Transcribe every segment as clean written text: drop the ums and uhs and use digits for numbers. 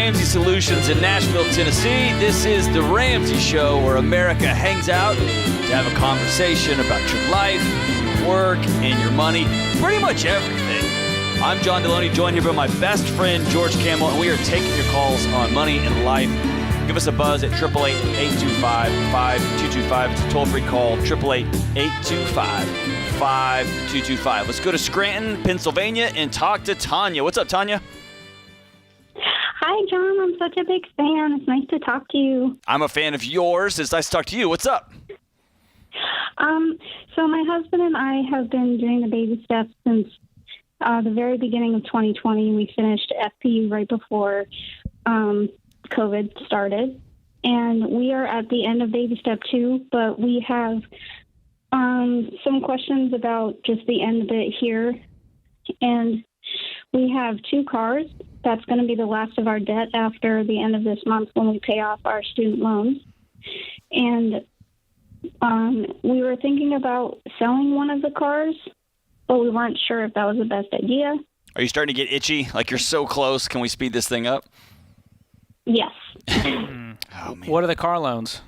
Ramsey Solutions in Nashville, Tennessee. This is The Ramsey Show, where America hangs out to have a conversation about your life, your work, and your money. Pretty much everything. I'm John Deloney, joined here by my best friend, George Campbell, and we are taking your calls on money and life. Give us a buzz at 888-825-5225. It's a toll-free call, 888-825-5225. Let's go to Scranton, Pennsylvania, and talk to Tanya. What's up, Tanya? Hi, John. I'm such a big fan. It's nice to talk to you. I'm a fan of yours. It's nice to talk to you. What's up? So my husband and I have been doing the baby steps since the very beginning of 2020. We finished FPU right before COVID started, and we are at the end of baby step 2, but we have some questions about just the end of it here. And we have 2 cars. That's going to be the last of our debt after the end of this month when we pay off our student loans. And we were thinking about selling one of the cars, but we weren't sure if that was the best idea. Are you starting to get itchy? Like you're so close. Can we speed this thing up? Yes. Oh, man. What are the car loans?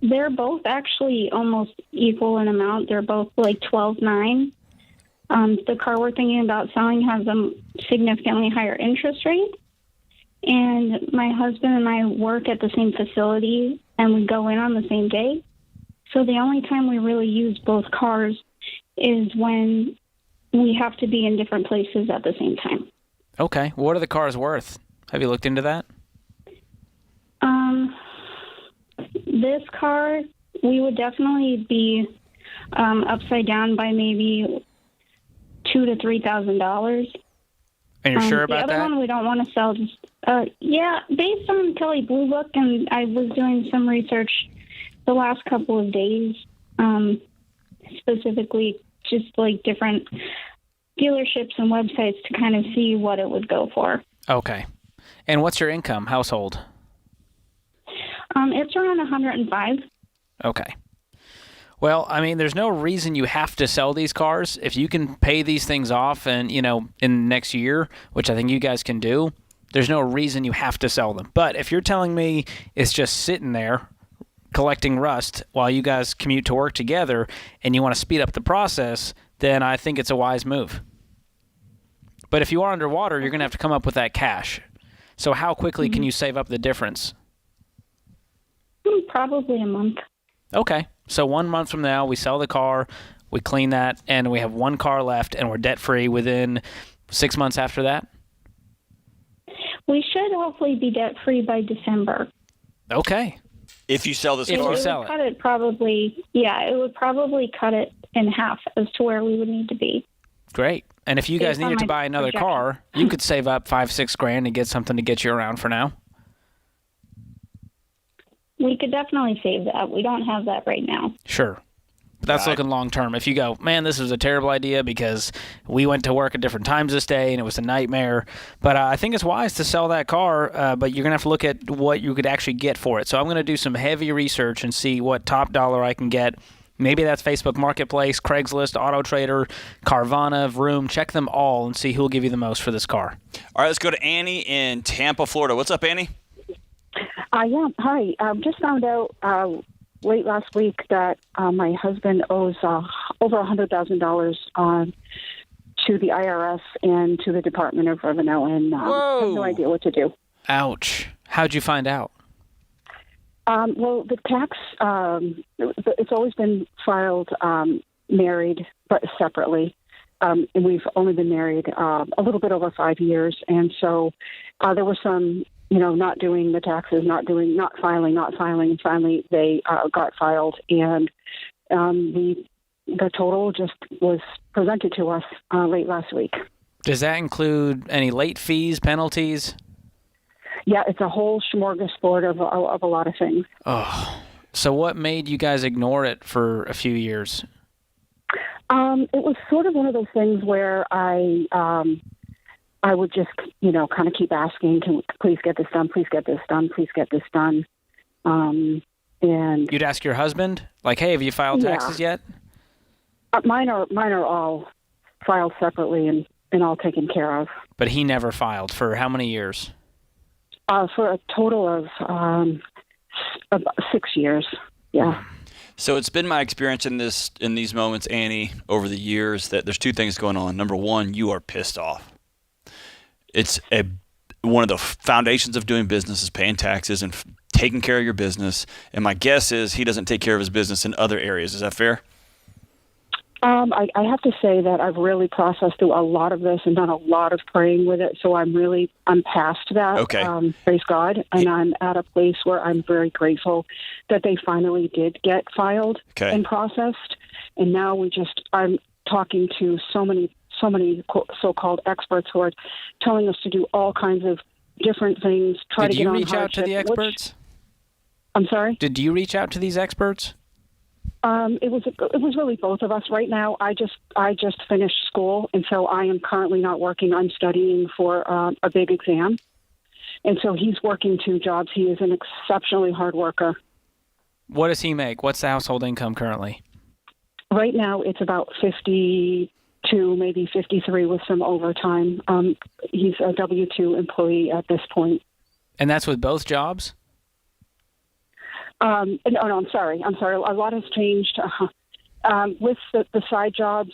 They're both actually almost equal in amount. They're both like $12,900. The car we're thinking about selling has a significantly higher interest rate. And my husband and I work at the same facility, and we go in on the same day. So the only time we really use both cars is when we have to be in different places at the same time. Okay. What are the cars worth? Have you looked into that? This car, we would definitely be upside down by maybe $2,000 to $3,000. And you're sure about that? The other one we don't want to sell. Just based on Kelley Blue Book, and I was doing some research the last couple of days, specifically just like different dealerships and websites to kind of see what it would go for. Okay. And what's your income, household? It's around 105. Okay. Well, I mean, there's no reason you have to sell these cars. If you can pay these things off and, in next year, which I think you guys can do, there's no reason you have to sell them. But if you're telling me it's just sitting there collecting rust while you guys commute to work together and you want to speed up the process, then I think it's a wise move. But if you are underwater, you're going to have to come up with that cash. So how quickly can you save up the difference? Probably a month. Okay. So 1 month from now, we sell the car, we clean that, and we have 1 car left, and we're debt-free within 6 months after that? We should hopefully be debt-free by December. Okay. If you sell this car? If you It sell would it. cut it probably, it would probably cut it in half as to where we would need to be. Great. And if you guys Based on needed to my buy another projection. car, you could save up $5-6 grand and get something to get you around for now. We could definitely save that. We don't have that right now. Sure. But that's Right. looking long term. If you go, man, this was a terrible idea because we went to work at different times this day and it was a nightmare. But I think it's wise to sell that car, but you're going to have to look at what you could actually get for it. So I'm going to do some heavy research and see what top dollar I can get. Maybe that's Facebook Marketplace, Craigslist, Auto Trader, Carvana, Vroom. Check them all and see who will give you the most for this car. All right, let's go to Annie in Tampa, Florida. What's up, Annie? Yeah, hi. Just found out late last week that my husband owes over $100,000 to the IRS and to the Department of Revenue, and I have no idea what to do. Ouch. How'd you find out? Well, the tax, it's always been filed married, but separately. And we've only been married a little bit over 5 years. And so there was some, not doing the taxes, not filing. And finally, they got filed. And the total just was presented to us late last week. Does that include any late fees, penalties? Yeah, it's a whole smorgasbord of a lot of things. Oh, so what made you guys ignore it for a few years? It was sort of one of those things where I would just, kind of keep asking, can please get this done, please get this done, please get this done. And you'd ask your husband, like, hey, have you filed taxes yet? Mine are all filed separately, and all taken care of. But he never filed for how many years? For a total of about 6 years. Yeah. So it's been my experience in these moments, Annie, over the years, that there's two things going on. Number one, you are pissed off. It's one of the foundations of doing business is paying taxes and taking care of your business. And my guess is he doesn't take care of his business in other areas. Is that fair? I have to say that I've really processed through a lot of this and done a lot of praying with it. So I'm past that. Okay. Praise God. And I'm at a place where I'm very grateful that they finally did get filed and processed. And now I'm talking to so many so-called experts who are telling us to do all kinds of different things. Did you reach out to the experts? I'm sorry? Did you reach out to these experts? It was really both of us. Right now, I just finished school, and so I am currently not working. I'm studying for a big exam, and so he's working 2 jobs. He is an exceptionally hard worker. What does he make? What's the household income currently? Right now, it's about 52, maybe 53 with some overtime. He's a W-2 employee at this point. And that's with both jobs? No, I'm sorry. A lot has changed. With the side jobs,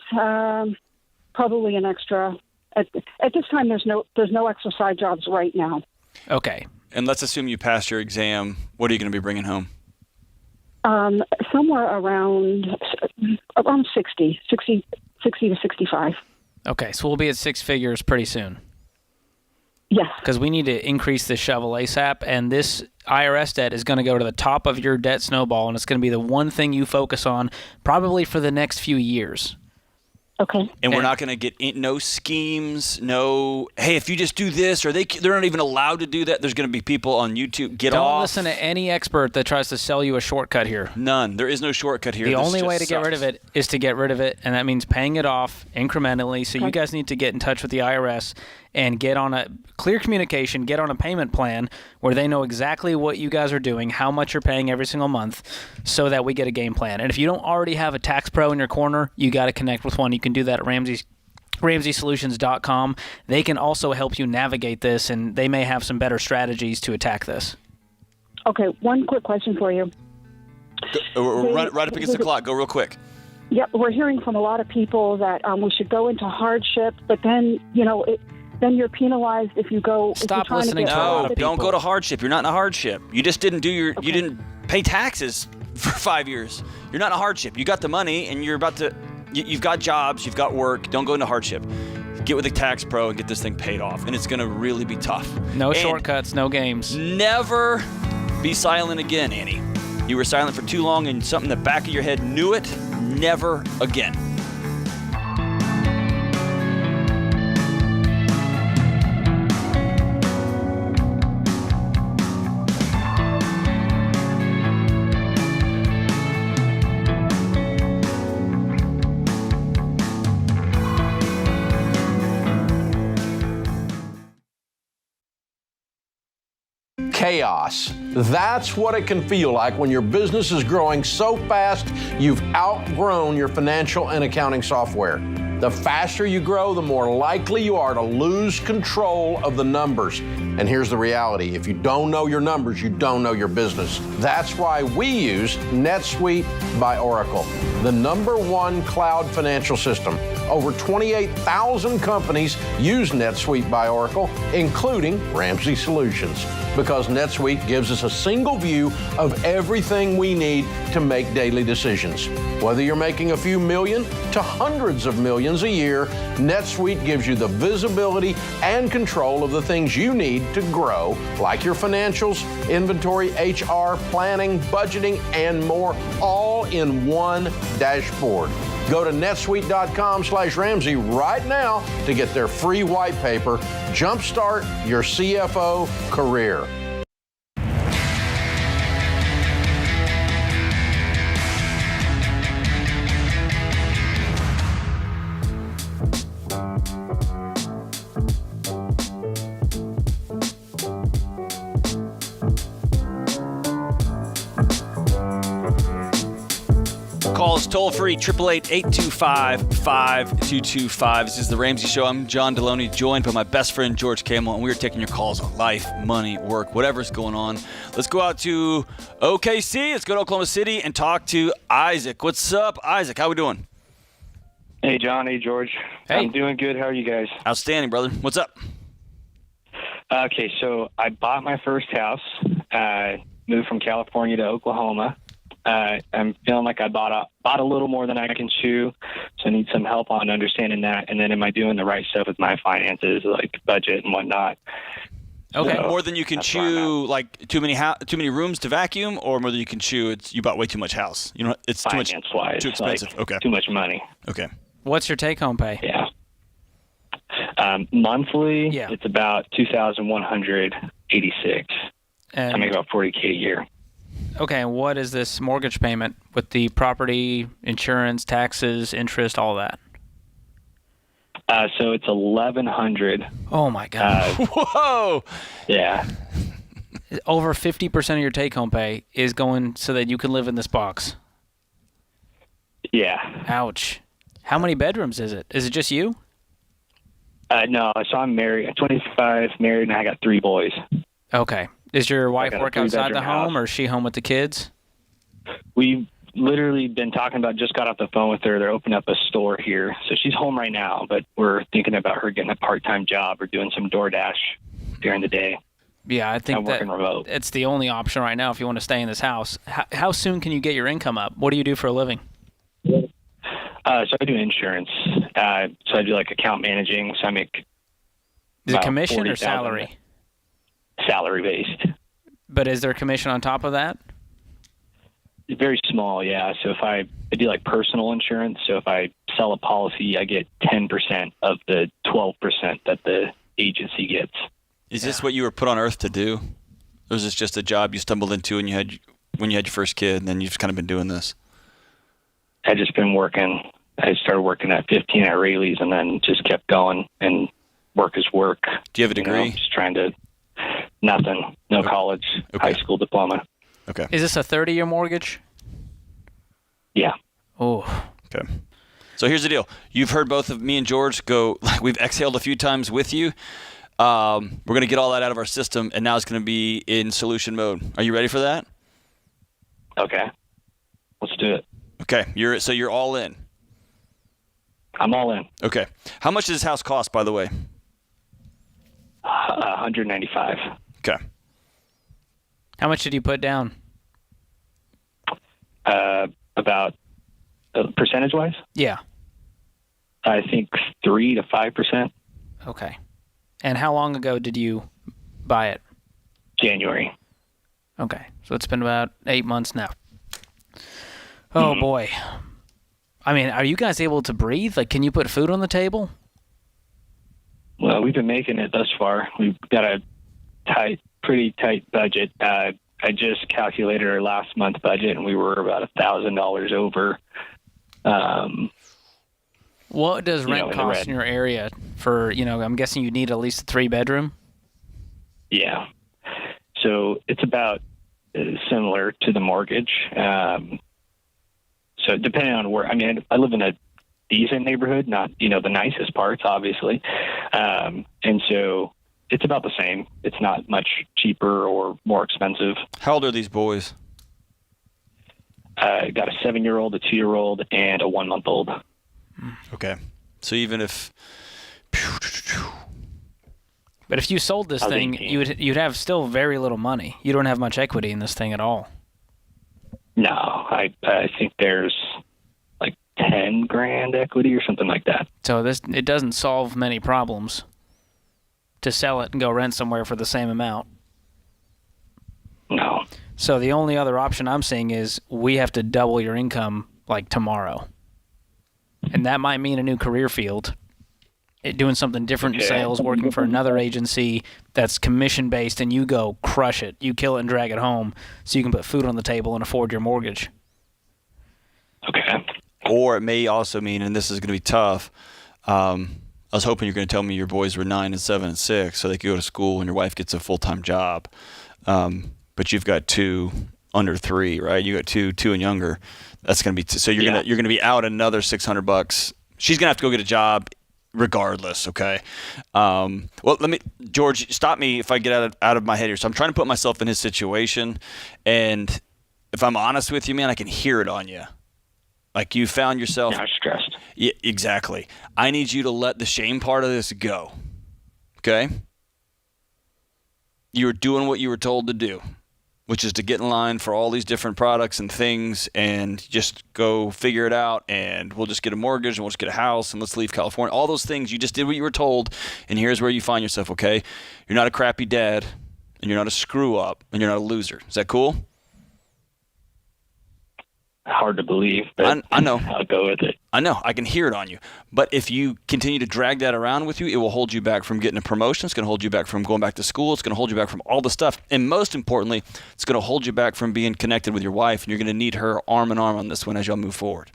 probably an extra. At this time, there's no extra side jobs right now. Okay. And let's assume you passed your exam. What are you going to be bringing home? Somewhere around 60 to 65. Okay, so we'll be at 6 figures pretty soon. Yes. Because we need to increase the shovel ASAP, and this IRS debt is going to go to the top of your debt snowball, and it's going to be the one thing you focus on probably for the next few years. Okay. And we're not going to get no schemes, no, hey, if you just do this, or they're not even allowed to do that. There's going to be people on YouTube, Don't listen to any expert that tries to sell you a shortcut here. None. There is no shortcut here. The only way to get rid of it is to get rid of it, and that means paying it off incrementally. So you guys need to get in touch with the IRS and get on a clear communication, get on a payment plan where they know exactly what you guys are doing, how much you're paying every single month, so that we get a game plan. And if you don't already have a tax pro in your corner, you got to connect with one. You can do that at RamseySolutions.com. They can also help you navigate this, and they may have some better strategies to attack this. Okay, one quick question for you. Right up against the clock. Go real quick. Yep, we're hearing from a lot of people that we should go into hardship, but then, then you're penalized if you go. Stop listening to a lot of people. Don't go to hardship. You're not in a hardship. You just didn't you didn't pay taxes for 5 years. You're not in a hardship. You got the money, and you've got jobs, you've got work. Don't go into hardship. Get with a tax pro and get this thing paid off, and it's going to really be tough. No shortcuts, no games. Never be silent again, Annie. You were silent for too long, and something in the back of your head knew it. Never again. Chaos. That's what it can feel like when your business is growing so fast you've outgrown your financial and accounting software. The faster you grow, the more likely you are to lose control of the numbers. And here's the reality. If you don't know your numbers, you don't know your business. That's why we use NetSuite by Oracle, the #1 cloud financial system. Over 28,000 companies use NetSuite by Oracle, including Ramsey Solutions, because NetSuite gives us a single view of everything we need to make daily decisions. Whether you're making a few million to hundreds of millions a year, NetSuite gives you the visibility and control of the things you need to grow, like your financials, inventory, HR, planning, budgeting, and more, all in one dashboard. Go to netsuite.com/Ramsey right now to get their free white paper. Jumpstart your CFO career. Call us toll-free, 888-825-5050. 888-285-5225. This is The Ramsey Show. I'm John Deloney, joined by my best friend, George Camel, and we are taking your calls on life, money, work, whatever's going on. Let's go out to OKC. Let's go to Oklahoma City and talk to Isaac. What's up, Isaac? How we doing? Hey, John. Hey, George. Hey. I'm doing good. How are you guys? Outstanding, brother. What's up? Okay, so I bought my first house, moved from California to Oklahoma. I'm feeling like I bought a little more than I can chew, so I need some help on understanding that. And then am I doing the right stuff with my finances, like budget and whatnot? Okay. So, More than you can chew, like too many rooms to vacuum, or more than you can chew, you bought way too much house. You know, it's too much, finance-wise, too expensive. like, Okay. Too much money. Okay. What's your take-home pay? Yeah. Monthly, Yeah. it's about $2,186. I make about $40K a year. Okay, and what is this mortgage payment with the property, insurance, taxes, interest, all that? So it's $1,100. Oh, my God. Whoa! Yeah. Over 50% of your take-home pay is going so that you can live in this box. Yeah. Ouch. How many bedrooms is it? Is it just you? No, so I'm married. I'm 25, married, and I got 3 boys. Okay. Does your wife got a work outside the 3-bedroom home, house. or is she home with the kids? We've literally been talking about, just got off the phone with her. They're opening up a store here. So she's home right now, but we're thinking about her getting a part-time job or doing some DoorDash during the day. Yeah, I think I'm that working remote. it's the only option right now if you want to stay in this house. How soon can you get your income up? What do you do for a living? So I do insurance. So I do like account managing. So I make Is it about commission or $40,000 salary? salary based. But is there a commission on top of that? Very small, yeah. So if I do like personal insurance, so if I sell a policy, I get 10% of the 12% that the agency gets. Is this what you were put on earth to do? Or was this just a job you stumbled into when you had your first kid, and then you've kind of been doing this? I've just been working. I started working at 15 at Rayleigh's and then just kept going, and work is work. Do you have a degree? Just trying to, nothing, no college, Okay. high school diploma. Okay. Is this a 30-year mortgage? Yeah. Oh, Okay. So here's the deal. You've heard both of me and George go, like, we've exhaled a few times with you. We're going to get all that out of our system, and now it's going to be in solution mode. Are you ready for that? Okay. Let's do it. Okay. You're all in. I'm all in. Okay. How much does this house cost, by the way? $195. Okay. how much did you put down? About percentage wise, Yeah. I think 3 to 5%. Okay. And how long ago did you buy it? January. Okay. So it's been about 8 months now. Oh, boy. I mean, are you guys able to breathe? Like, can you put food on the table? Well, we've been making it thus far. We've got a pretty tight budget. I just calculated our last month budget, and we were about $1,000 over. What does rent in the cost red. in your area for, I'm guessing you need at least a 3-bedroom? Yeah. So it's about similar to the mortgage. So depending on where, I live in a decent neighborhood, not, the nicest parts, obviously. And so it's about the same. It's not much cheaper or more expensive. How old are these boys? I got a 7-year-old, a 2-year-old, and a 1-month-old. Okay. So even if... But if you sold this I was thing, 18. you'd have still very little money. You don't have much equity in this thing at all. No, I think there's like 10 grand equity or something like that. So it doesn't solve many problems to sell it and go rent somewhere for the same amount. No. So the only other option I'm seeing is we have to double your income like tomorrow. And that might mean a new career field. Doing something different in Okay. sales, working for another agency that's commission-based, and you go crush it. You kill it and drag it home so you can put food on the table and afford your mortgage. Okay. Or it may also mean, and this is going to be tough, I was hoping you're going to tell me your boys were 9 and 7 and 6 so they could go to school and your wife gets a full-time job. But you've got 2 under 3, right? You got 2 and younger. That's going to be so you're going to be out another $600 She's going to have to go get a job regardless, okay? George, stop me if I get out of my head here. So I'm trying to put myself in his situation, and if I'm honest with you, man, I can hear it on you. Like you found yourself. Yeah, I'm stressed. Yeah, exactly. I need you to let the shame part of this go, okay? You were doing what you were told to do, which is to get in line for all these different products and things and just go figure it out, and we'll just get a mortgage and we'll just get a house and let's leave California. All those things, you just did what you were told, and here's where you find yourself, okay? You're not a crappy dad, and you're not a screw-up, and you're not a loser. Is that cool? Hard to believe, but I know. I'll go with it. I know. I can hear it on you. But if you continue to drag that around with you, it will hold you back from getting a promotion. It's going to hold you back from going back to school. It's going to hold you back from all the stuff. And most importantly, it's going to hold you back from being connected with your wife, and you're going to need her arm in arm on this one as y'all move forward.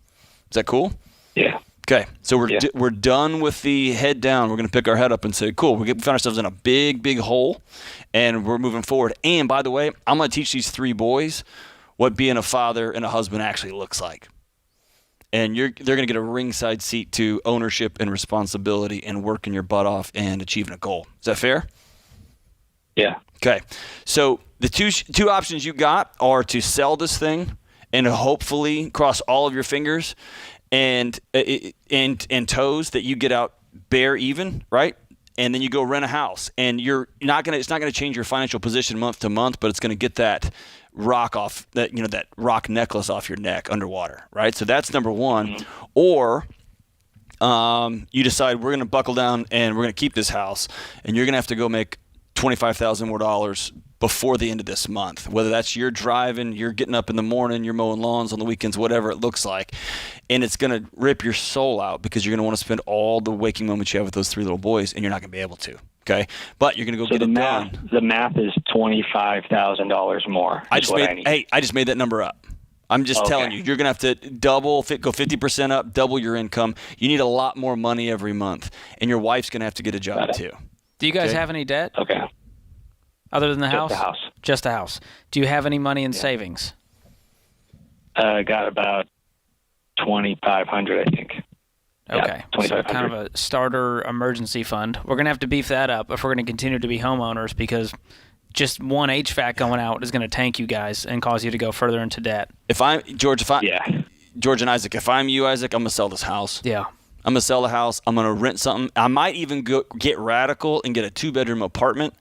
Is that cool? Yeah. Okay. So we're done with the head down. We're going to pick our head up and say, cool, we found ourselves in a big, big hole, and we're moving forward. And by the way, I'm going to teach these 3 boys what being a father and a husband actually looks like. And they're going to get a ringside seat to ownership and responsibility and working your butt off and achieving a goal. Is that fair? Yeah. Okay. So the two options you got are to sell this thing and hopefully cross all of your fingers and toes that you get out bare even, right? And then you go rent a house, and it's not going to change your financial position month to month, but it's going to get that rock off that rock necklace off your neck underwater, right? So that's number one. Mm-hmm. Or you decide we're going to buckle down and we're going to keep this house, and you're going to have to go make $25,000 more before the end of this month. Whether that's you're driving, you're getting up in the morning, you're mowing lawns on the weekends, whatever it looks like, and it's going to rip your soul out because you're going to want to spend all the waking moments you have with those 3 little boys, and you're not going to be able to. Okay, but you're going to go get it done. The math is $25,000 more. I just made that number up. I'm just telling you, you're going to have to go 50% up, double your income. You need a lot more money every month, and your wife's going to have to get a job too. Do you guys have any debt? Okay. Other than the house? Just a house. Just a house. Do you have any money in savings? Got about $2,500, I think. Okay, so kind of a starter emergency fund. We're going to have to beef that up if we're going to continue to be homeowners, because just one HVAC going out is going to tank you guys and cause you to go further into debt. George and Isaac, if I'm you, Isaac, I'm going to sell this house. Yeah. I'm going to sell the house. I'm going to rent something. I might even get radical and get a 2-bedroom apartment,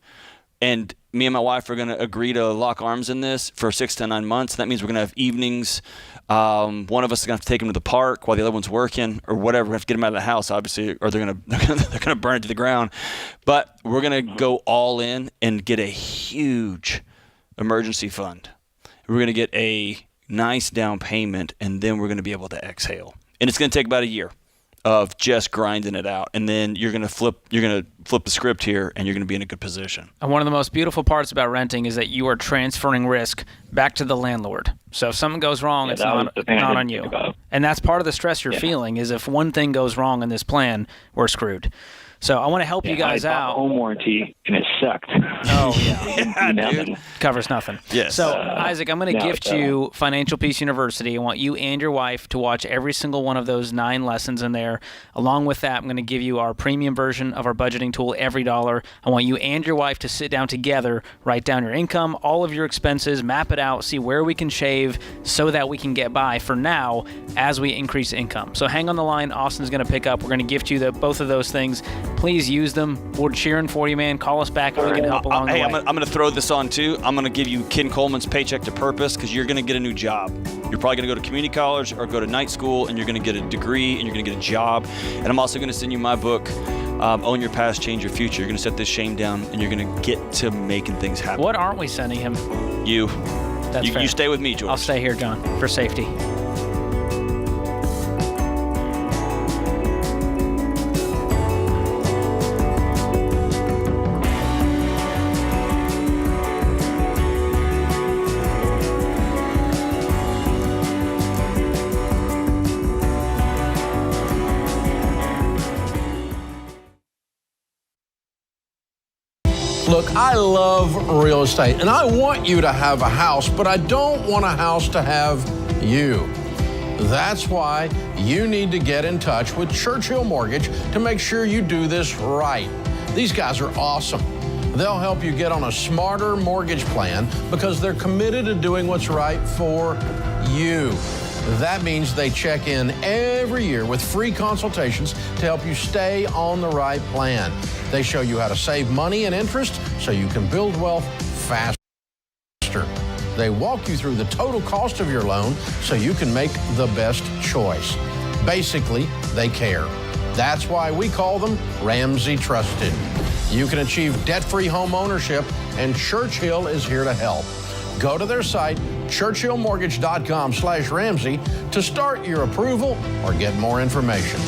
and me and my wife are going to agree to lock arms in this for 6 to 9 months. That means we're going to have evenings. One of us is going to have to take him to the park while the other one's working or whatever. We have to get him out of the house, obviously, or they're going to burn it to the ground. But we're going to go all in and get a huge emergency fund. We're going to get a nice down payment, and then we're going to be able to exhale. And it's going to take about a year of just grinding it out, and then you're going to flip the script here, and you're going to be in a good position. And one of the most beautiful parts about renting is that you are transferring risk back to the landlord. So if something goes wrong, it's not on you. And that's part of the stress you're feeling, is if one thing goes wrong in this plan, we're screwed. So I want to help you guys out. I bought a home warranty, and it sucked. Oh, yeah. Nothing. Covers nothing. Yes. So, Isaac, I'm going to gift you Financial Peace University. I want you and your wife to watch every single one of those 9 lessons in there. Along with that, I'm going to give you our premium version of our budgeting tool, Every Dollar. I want you and your wife to sit down together, write down your income, all of your expenses, map it out, see where we can shave so that we can get by for now as we increase income. So hang on the line. Austin's going to pick up. We're going to gift you both of those things. Please use them. We're cheering for you, man. Call us back if we can help along the way. I'm going to throw this on, too. I'm going to give you Ken Coleman's Paycheck to Purpose, because you're going to get a new job. You're probably going to go to community college or go to night school, and you're going to get a degree, and you're going to get a job. And I'm also going to send you my book, Own Your Past, Change Your Future. You're going to set this shame down, and you're going to get to making things happen. What aren't we sending him? You. That's fair. You stay with me, George. I'll stay here, John, for safety. Look, I love real estate, and I want you to have a house, but I don't want a house to have you. That's why you need to get in touch with Churchill Mortgage to make sure you do this right. These guys are awesome. They'll help you get on a smarter mortgage plan because they're committed to doing what's right for you. That means they check in every year with free consultations to help you stay on the right plan. They show you how to save money and interest so you can build wealth faster. They walk you through the total cost of your loan so you can make the best choice. Basically, they care. That's why we call them Ramsey Trusted. You can achieve debt-free home ownership, and Churchill is here to help. Go to their site, churchillmortgage.com/Ramsey, to start your approval or get more information.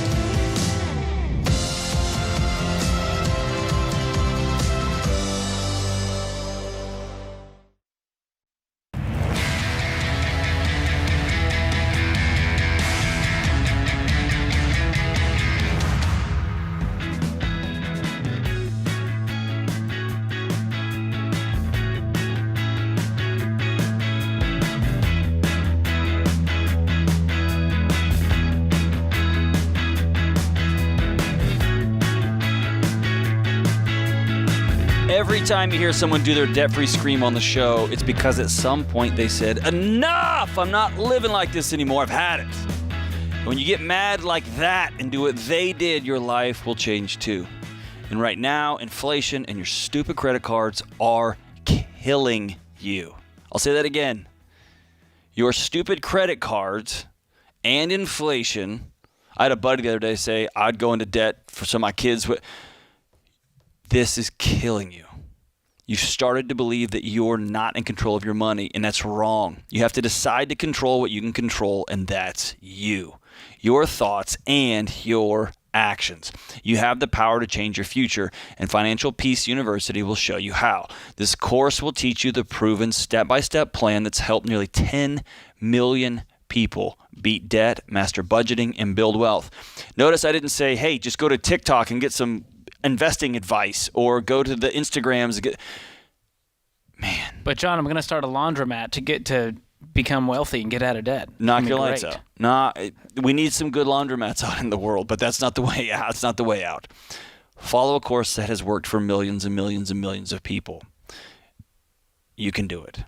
Every time you hear someone do their debt-free scream on the show, it's because at some point they said, enough! I'm not living like this anymore. I've had it. And when you get mad like that and do what they did, your life will change too. And right now, inflation and your stupid credit cards are killing you. I'll say that again. Your stupid credit cards and inflation. I had a buddy the other day say, I'd go into debt for some of my kids. This is killing you. You've started to believe that you're not in control of your money, and that's wrong. You have to decide to control what you can control, and that's you, your thoughts, and your actions. You have the power to change your future, and Financial Peace University will show you how. This course will teach you the proven step-by-step plan that's helped nearly 10 million people beat debt, master budgeting, and build wealth. Notice I didn't say, hey, just go to TikTok and get some investing advice, or go to the Instagrams. Man. But John, I'm going to start a laundromat to become wealthy and get out of debt. Knock your lights out. We need some good laundromats out in the world, but that's not the way out. It's not the way out. Follow a course that has worked for millions and millions and millions of people. You can do it.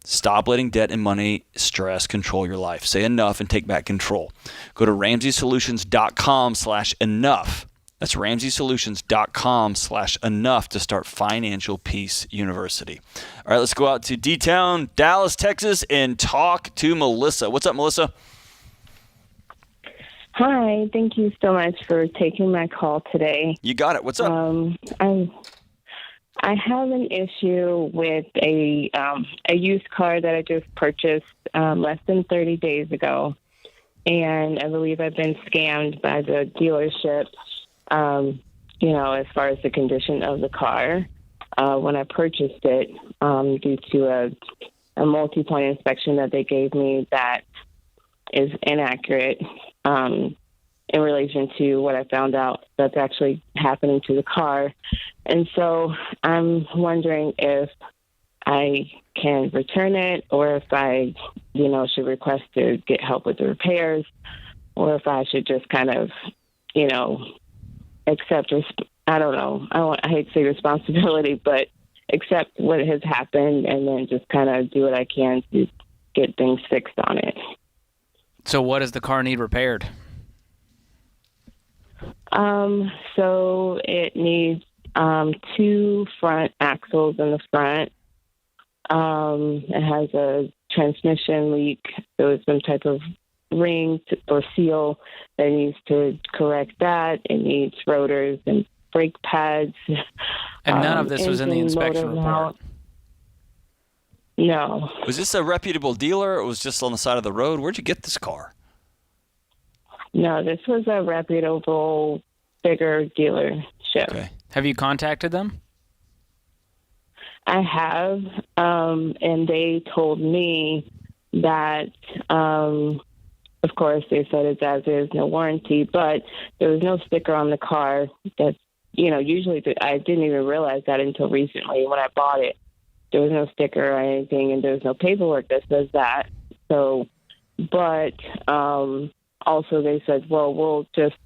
Stop letting debt and money stress control your life. Say enough and take back control. Go to RamseySolutions.com/enough. That's RamseySolutions.com/enough to start Financial Peace University. All right, let's go out to D-Town, Dallas, Texas, and talk to Melissa. What's up, Melissa? Hi, thank you so much for taking my call today. You got it. What's up? I have an issue with a used car that I just purchased less than 30 days ago, and I believe I've been scammed by the dealership. As far as the condition of the car, when I purchased it, due to a multi-point inspection that they gave me that is inaccurate in relation to what I found out that's actually happening to the car. And so I'm wondering if I can return it, or if I, should request to get help with the repairs, or if I should just kind of, accept, I don't know, I hate to say responsibility, but accept what has happened and then just kind of do what I can to get things fixed on it. So what does the car need repaired? So it needs 2 front axles in the front. It has a transmission leak, so it's some type of ring or seal that needs to correct that. It needs rotors and brake pads. And none of this was in the inspection report? No. Was this a reputable dealer, or was just on the side of the road? Where'd you get this car? No, this was a reputable, bigger dealership. Okay. Have you contacted them? I have, and they told me that, of course, they said it's as is, no warranty, but there was no sticker on the car. That's, usually I didn't even realize that until recently when I bought it. There was no sticker or anything, and there was no paperwork that says that. So but also they said, well, we'll just,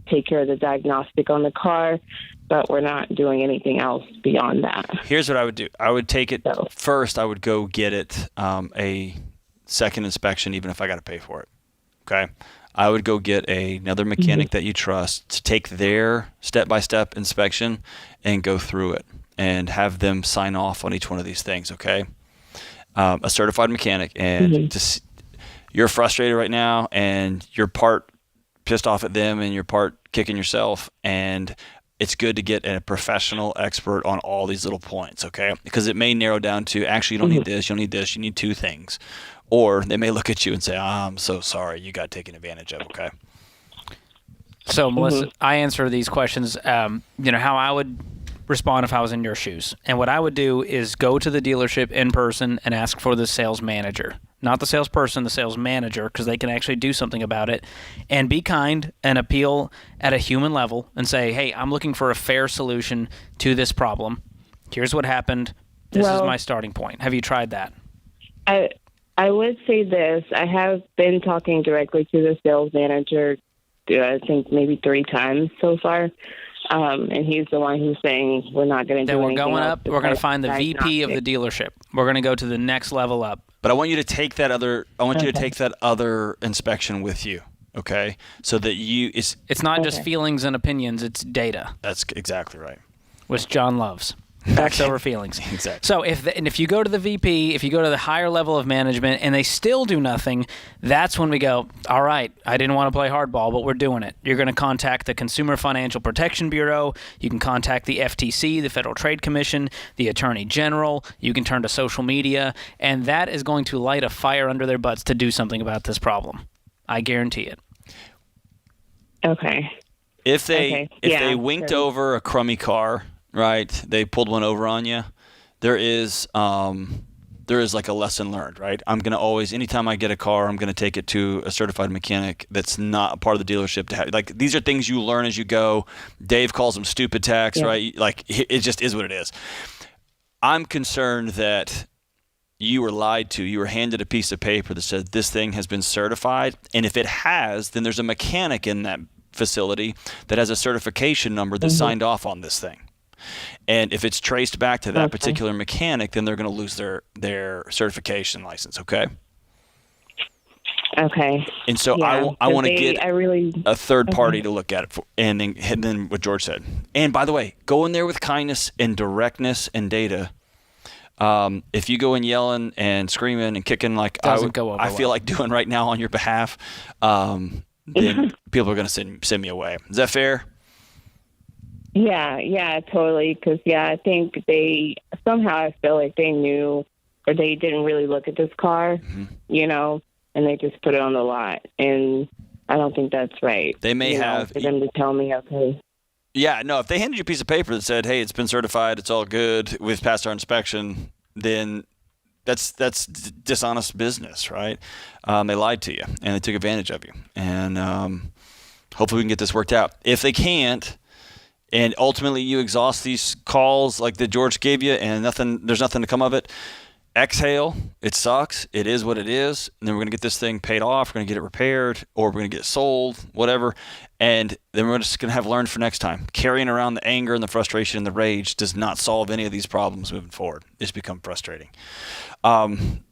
take care of the diagnostic on the car, but we're not doing anything else beyond that. Here's what I would do. I would take it first. I would go get it a second inspection, even if I got to pay for it. Okay. I would go get another mechanic that you trust to take their step-by-step inspection and go through it and have them sign off on each one of these things. Okay. A certified mechanic, and just, you're frustrated right now, and you're part pissed off at them, and you're part kicking yourself, and it's good to get a professional expert on all these little points, okay? Because it may narrow down to, actually, you don't need this, you don't need this, you need two things. Or they may look at you and say, I'm so sorry, you got taken advantage of, okay? So, Melissa, I answer these questions, how I would respond if I was in your shoes. And what I would do is go to the dealership in person and ask for the sales manager. Not the salesperson, the sales manager, because they can actually do something about it. And be kind and appeal at a human level and say, hey, I'm looking for a fair solution to this problem. Here's what happened. This is my starting point. Have you tried that? I would say this. I have been talking directly to the sales manager, I think maybe 3 times so far. And he's the one who's saying we're not going to do anything. Then we're going up. We're going to find the VP of the dealership. We're going to go to the next level up. But I want you to take that other. I want you to take that other inspection with you. Okay, so that it's not just feelings and opinions. It's data. That's exactly right. Which John loves. Facts over feelings. Exactly. So if you go to the VP, if you go to the higher level of management and they still do nothing, that's when we go, all right, I didn't want to play hardball, but we're doing it. You're going to contact the Consumer Financial Protection Bureau. You can contact the FTC, the Federal Trade Commission, the Attorney General. You can turn to social media, and that is going to light a fire under their butts to do something about this problem. I guarantee it. Okay. If they winked over a crummy car, right, they pulled one over on you, there is like a lesson learned, right? I'm going to always, anytime I get a car, I'm going to take it to a certified mechanic that's not a part of the dealership. To have, like, these are things you learn as you go. Dave calls them stupid tax, right? Like, it just is what it is. I'm concerned that you were lied to. You were handed a piece of paper that said this thing has been certified, and if it has, then there's a mechanic in that facility that has a certification number that signed off on this thing. And if it's traced back to that particular mechanic, then they're going to lose their certification license, okay? Okay. And so I want to get a third party to look at it, and then what George said. And by the way, go in there with kindness and directness and data. If you go in yelling and screaming and kicking like I feel like doing right now on your behalf, then people are going to send me away. Is that fair? Yeah, totally. Because, I think I feel like they knew, or they didn't really look at this car, and they just put it on the lot. And I don't think that's right. They may have. For them to tell me, okay. Yeah, no, if they handed you a piece of paper that said, hey, it's been certified, it's all good, we've passed our inspection, then that's dishonest business, right? They lied to you, and they took advantage of you. And hopefully we can get this worked out. If they can't, and ultimately you exhaust these calls like that George gave you and there's nothing to come of it, exhale. It sucks. It is what it is. And then we're going to get this thing paid off. We're going to get it repaired, or we're going to get it sold, whatever. And then we're just going to have learned for next time. Carrying around the anger and the frustration and the rage does not solve any of these problems moving forward. It's become frustrating.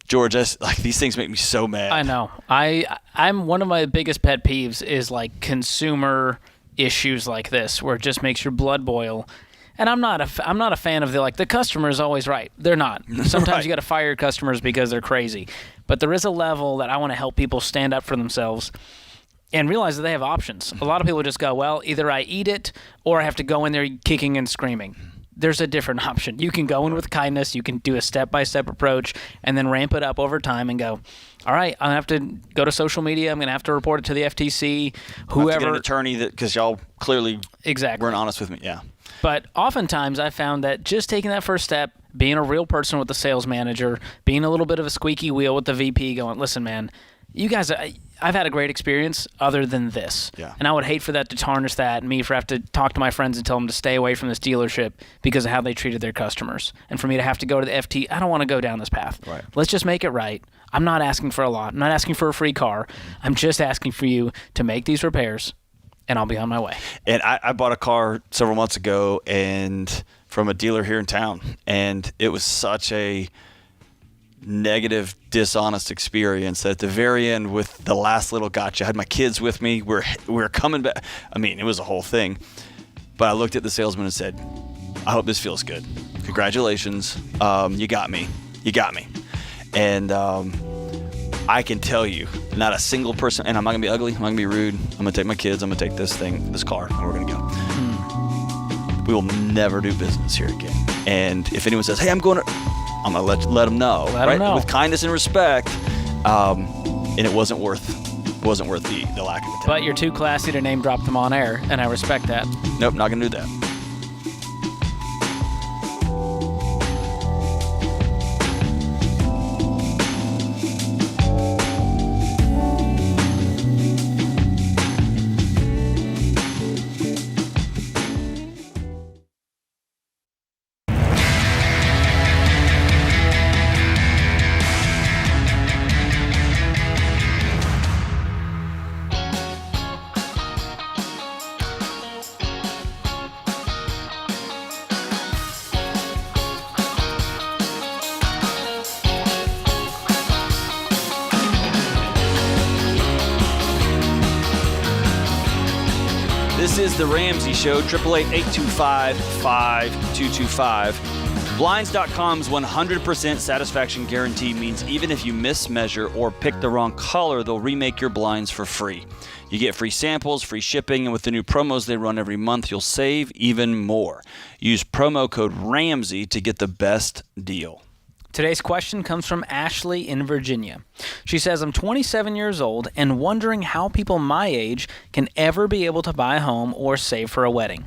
George, these things make me so mad. I know. I'm one of my biggest pet peeves is like consumer issues like this, where it just makes your blood boil. And I'm not a fan of the customer is always right. They're not. Sometimes you got to fire your customers because they're crazy. But there is a level that I want to help people stand up for themselves and realize that they have options. A lot of people just go, well, either I eat it or I have to go in there kicking and screaming. There's a different option. You can go in with kindness. You can do a step-by-step approach and then ramp it up over time and go, all right, I'm going to have to go to social media. I'm going to have to report it to the FTC, whoever. Have to get an attorney because y'all clearly weren't honest with me. Yeah. But oftentimes I found that just taking that first step, being a real person with the sales manager, being a little bit of a squeaky wheel with the VP going, listen, man, you guys, I've had a great experience other than this. Yeah. And I would hate for that to tarnish that and me for have to talk to my friends and tell them to stay away from this dealership because of how they treated their customers. And for me to have to go to the FT, I don't want to go down this path. Right. Let's just make it right. I'm not asking for a lot. I'm not asking for a free car. I'm just asking for you to make these repairs, and I'll be on my way. And I bought a car several months ago and from a dealer here in town, and it was such a negative, dishonest experience that at the very end with the last little gotcha, I had my kids with me. We're coming back. I mean, it was a whole thing. But I looked at the salesman and said, I hope this feels good. Congratulations. You got me. And I can tell you, not a single person, and I'm not going to be ugly, I'm not going to be rude, I'm going to take my kids, I'm going to take this car, and we're going to go. We will never do business here again. And if anyone says, hey, I'm going to, I'm going to let them know. Let them know. With kindness and respect. And it wasn't worth the lack of attention. But you're too classy to name drop them on air, and I respect that. Nope, not going to do that. This is the Ramsey Show, 888-825-5225. Blinds.com's 100% satisfaction guarantee means even if you mismeasure or pick the wrong color, they'll remake your blinds for free. You get free samples, free shipping, and with the new promos they run every month, you'll save even more. Use promo code RAMSEY to get the best deal. Today's question comes from Ashley in Virginia. She says, I'm 27 years old and wondering how people my age can ever be able to buy a home or save for a wedding.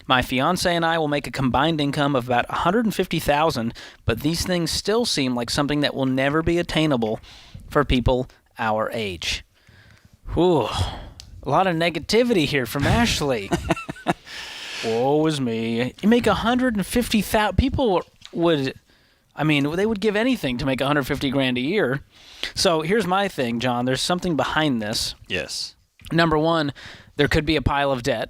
My fiance and I will make a combined income of about $150,000, but these things still seem like something that will never be attainable for people our age. Whew, a lot of negativity here from Ashley. Woe is me. You make $150,000. People would... I mean, they would give anything to make $150,000 a year. So here's my thing, John. There's something behind this. Yes. Number one, there could be a pile of debt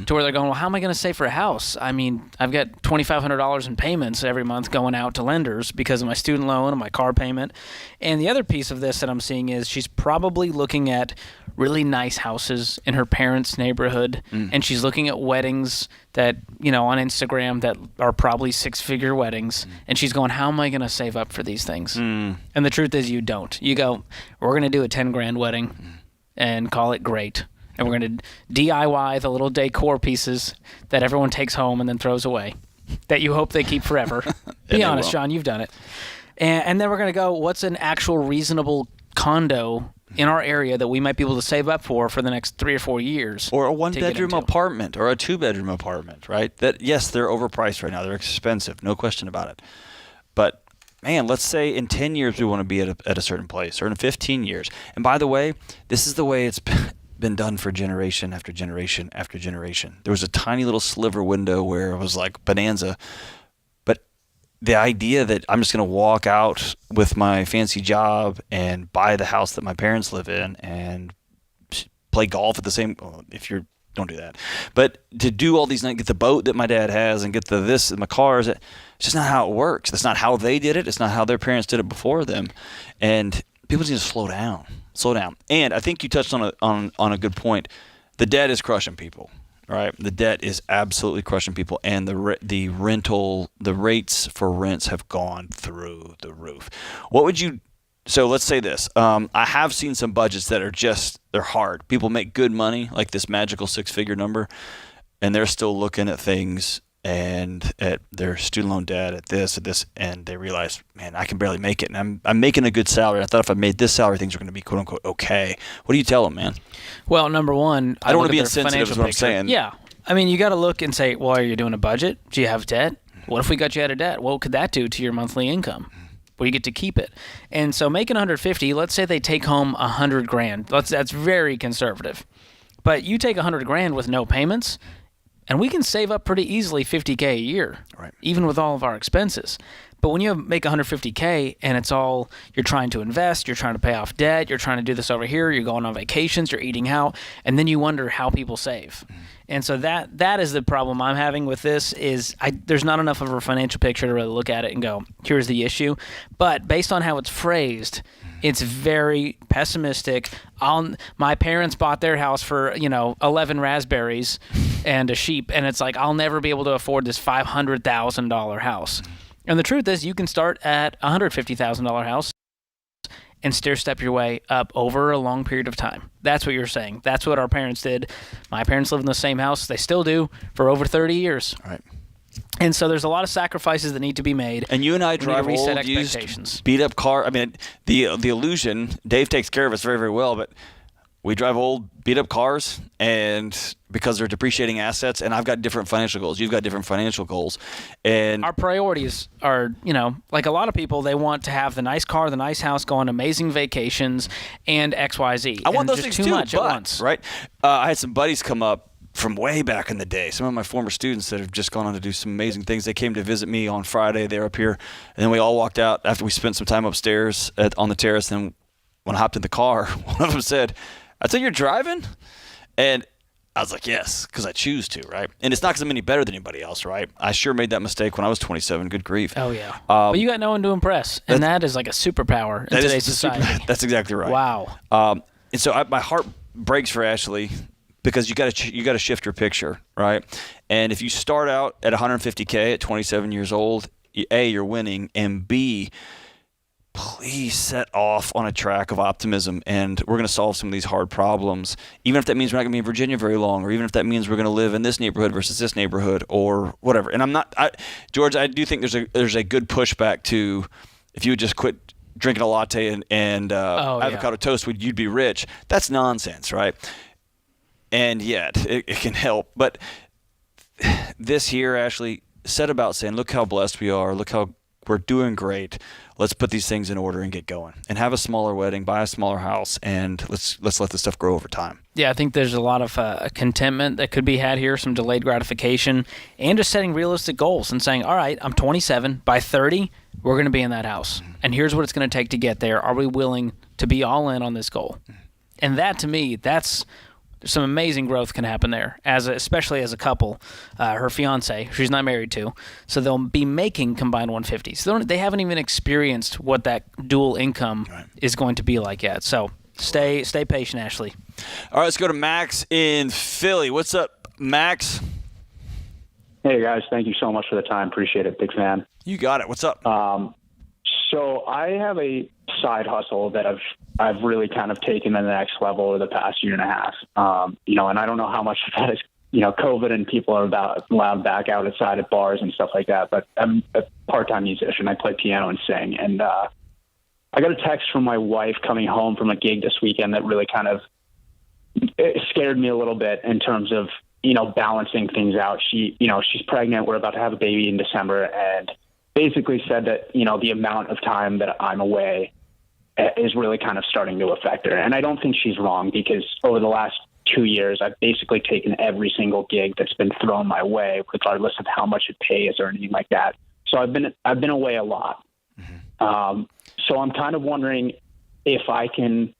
to where they're going, well, how am I going to save for a house? I mean, I've got $2,500 in payments every month going out to lenders because of my student loan and my car payment. And the other piece of this that I'm seeing is she's probably looking at really nice houses in her parents' neighborhood, and she's looking at weddings that, you know, on Instagram that are probably six-figure weddings, and she's going, how am I going to save up for these things? And the truth is you don't. You go, we're going to do a $10,000 wedding and call it great. And we're going to DIY the little decor pieces that everyone takes home and then throws away that you hope they keep forever. Be honest, John, you've done it. And then we're going to go, what's an actual reasonable condo in our area that we might be able to save up for the next 3 or 4 years? Or a one-bedroom apartment or a two-bedroom apartment, right? That, yes, they're overpriced right now. They're expensive, no question about it. But, man, let's say in 10 years we want to be at a certain place, or in 15 years. And by the way, this is the way it's been done for generation after generation after generation. There was a tiny little sliver window where it was like bonanza, but the idea that I'm just going to walk out with my fancy job and buy the house that my parents live in and play golf at the same, well, if you're, don't do that, but to do all these, get the boat that my dad has and get the this and my cars, it's just not how it works. That's not how they did it. It's not how their parents did it before them. And people need to slow down. And I think you touched on a good point. The debt is crushing people, right? The debt is absolutely crushing people, and the rates for rents have gone through the roof. So let's say this. I have seen some budgets that are they're hard. People make good money, like this magical six-figure number, and they're still looking at things and at their student loan debt, at this, and they realize, man, I can barely make it, and I'm making a good salary. I thought if I made this salary, things are going to be quote unquote okay. What do you tell them, man? Well, number one, I don't want to be insensitive, is what I'm saying. Yeah, I mean, you got to look and say, well, are you doing a budget? Do you have debt? What if we got you out of debt? What could that do to your monthly income? where you get to keep it. And so making 150, let's say they take home $100,000. That's very conservative. But you take $100,000 with no payments, and we can save up pretty easily $50K a year, right, even with all of our expenses. But when you make $150K and it's all, you're trying to invest, you're trying to pay off debt, you're trying to do this over here, you're going on vacations, you're eating out, and then you wonder how people save. And so that is the problem I'm having with this is there's not enough of a financial picture to really look at it and go, here's the issue. But based on how it's phrased, it's very pessimistic. My parents bought their house for 11 raspberries and a sheep, and it's like I'll never be able to afford this $500,000 house. And the truth is, you can start at a $150,000 house and stair-step your way up over a long period of time. That's what you're saying. That's what our parents did. My parents lived in the same house. They still do for over 30 years. Right. And so there's a lot of sacrifices that need to be made. And you and I drive old, used, beat-up car. I mean, the illusion, Dave takes care of us very, very well, but we drive old, beat-up cars, and because they're depreciating assets, and I've got different financial goals. You've got different financial goals. And our priorities are, like a lot of people, they want to have the nice car, the nice house, go on amazing vacations, and XYZ. I want those things too much at once. Right? I had some buddies come up from way back in the day, some of my former students that have just gone on to do some amazing things. They came to visit me on Friday. They were up here, and then we all walked out after we spent some time upstairs on the terrace. And when I hopped in the car, one of them said, "I said, you're driving?" And I was like, yes, because I choose to, right? And it's not because I'm any better than anybody else, right? I sure made that mistake when I was 27. Good grief. Oh, yeah. But you got no one to impress, and that is like a superpower in today's society. That's exactly right. Wow. And so my heart breaks for Ashley because you got to shift your picture, right? And if you start out at 150K at 27 years old, A, you're winning, and B, please set off on a track of optimism, and we're going to solve some of these hard problems, even if that means we're not going to be in Virginia very long, or even if that means we're going to live in this neighborhood versus this neighborhood, or whatever. And George, I do think there's a good pushback to if you would just quit drinking a latte and avocado toast, you'd be rich. That's nonsense, right? And yet it can help. But this here, Ashley, set about saying, look how blessed we are. Look how we're doing great. Let's put these things in order and get going. And have a smaller wedding, buy a smaller house, and let's let this stuff grow over time. Yeah, I think there's a lot of contentment that could be had here, some delayed gratification, and just setting realistic goals and saying, all right, I'm 27. By 30, we're going to be in that house. And here's what it's going to take to get there. Are we willing to be all in on this goal? And that, to me, that's some amazing growth can happen there, especially as a couple. Her fiance, she's not married to, so they'll be making combined 150s. So they haven't even experienced what that dual income is going to be like yet. So stay patient, Ashley. All right, let's go to Max in Philly. What's up, Max? Hey, guys. Thank you so much for the time. Appreciate it. Big fan. You got it. What's up? So I have a side hustle that I've really kind of taken to the next level over the past year and a half. And I don't know how much of that is, COVID and people are allowed back outside at bars and stuff like that. But I'm a part-time musician. I play piano and sing. And I got a text from my wife coming home from a gig this weekend that really kind of scared me a little bit in terms of, balancing things out. She's pregnant. We're about to have a baby in December, and basically said that, the amount of time that I'm away is really kind of starting to affect her. And I don't think she's wrong, because over the last 2 years, I've basically taken every single gig that's been thrown my way, regardless of how much it pays or anything like that. So I've been away a lot. Mm-hmm. So I'm kind of wondering if I can,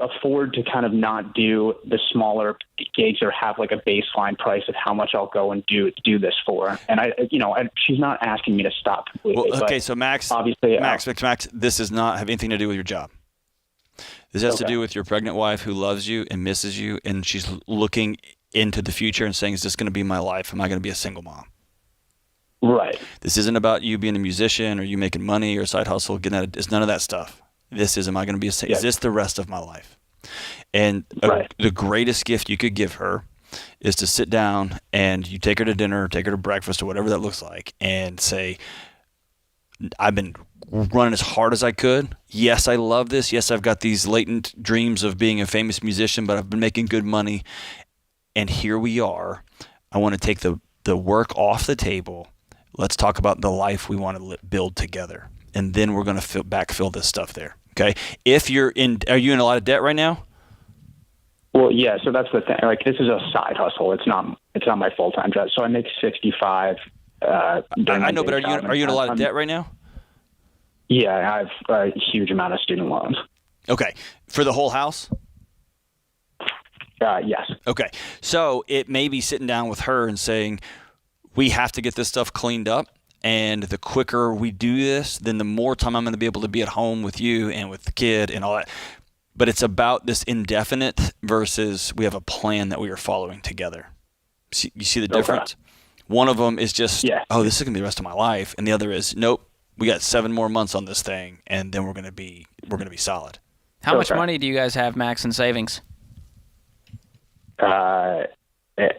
afford to kind of not do the smaller gigs, or have like a baseline price of how much I'll go and do this for. And she's not asking me to stop completely. Well, okay, so Max, obviously, Max, this does not have anything to do with your job. This has to do with your pregnant wife who loves you and misses you, and she's looking into the future and saying, is this going to be my life? Am I going to be a single mom? Right. This isn't about you being a musician or you making money or side hustle. It's none of that stuff. This is, am I going to be is this the rest of my life? And the greatest gift you could give her is to sit down and you take her to dinner, take her to breakfast, or whatever that looks like, and say, I've been running as hard as I could. Yes, I love this. Yes, I've got these latent dreams of being a famous musician, but I've been making good money. And here we are. I want to take the work off the table. Let's talk about the life we want to build together. And then we're going to backfill this stuff there. Okay. Are you in a lot of debt right now? Well, yeah. So that's the thing. Like, this is a side hustle. It's not my full-time job. So I make 65. I know, but are you in a lot of debt right now? Yeah, I have a huge amount of student loans. Okay. For the whole house? Yes. Okay. So it may be sitting down with her and saying, we have to get this stuff cleaned up. And the quicker we do this, then the more time I'm going to be able to be at home with you and with the kid and all that. But it's about this indefinite versus we have a plan that we are following together. You see the difference? Okay. One of them is just, this is going to be the rest of my life. And the other is, nope, we got 7 more months on this thing, and then we're going to be solid. How much money do you guys have, Max, in savings? I have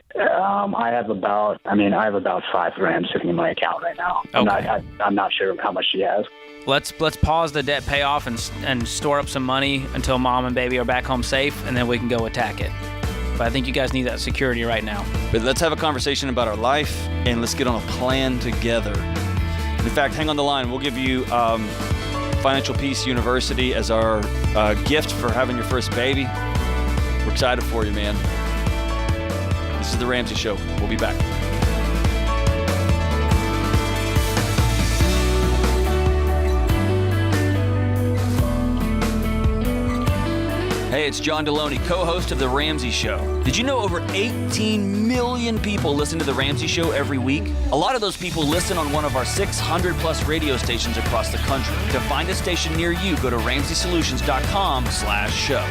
about $5,000 sitting in my account right now. Okay. I'm not sure how much she has. Let's pause the debt payoff and store up some money until mom and baby are back home safe, and then we can go attack it. But I think you guys need that security right now. But let's have a conversation about our life, and let's get on a plan together. In fact, hang on the line. We'll give you Financial Peace University as our gift for having your first baby. We're excited for you, man. This is The Ramsey Show. We'll be back. Hey, it's John Deloney, co-host of The Ramsey Show. Did you know over 18 million people listen to The Ramsey Show every week? A lot of those people listen on one of our 600-plus radio stations across the country. To find a station near you, go to RamseySolutions.com/show.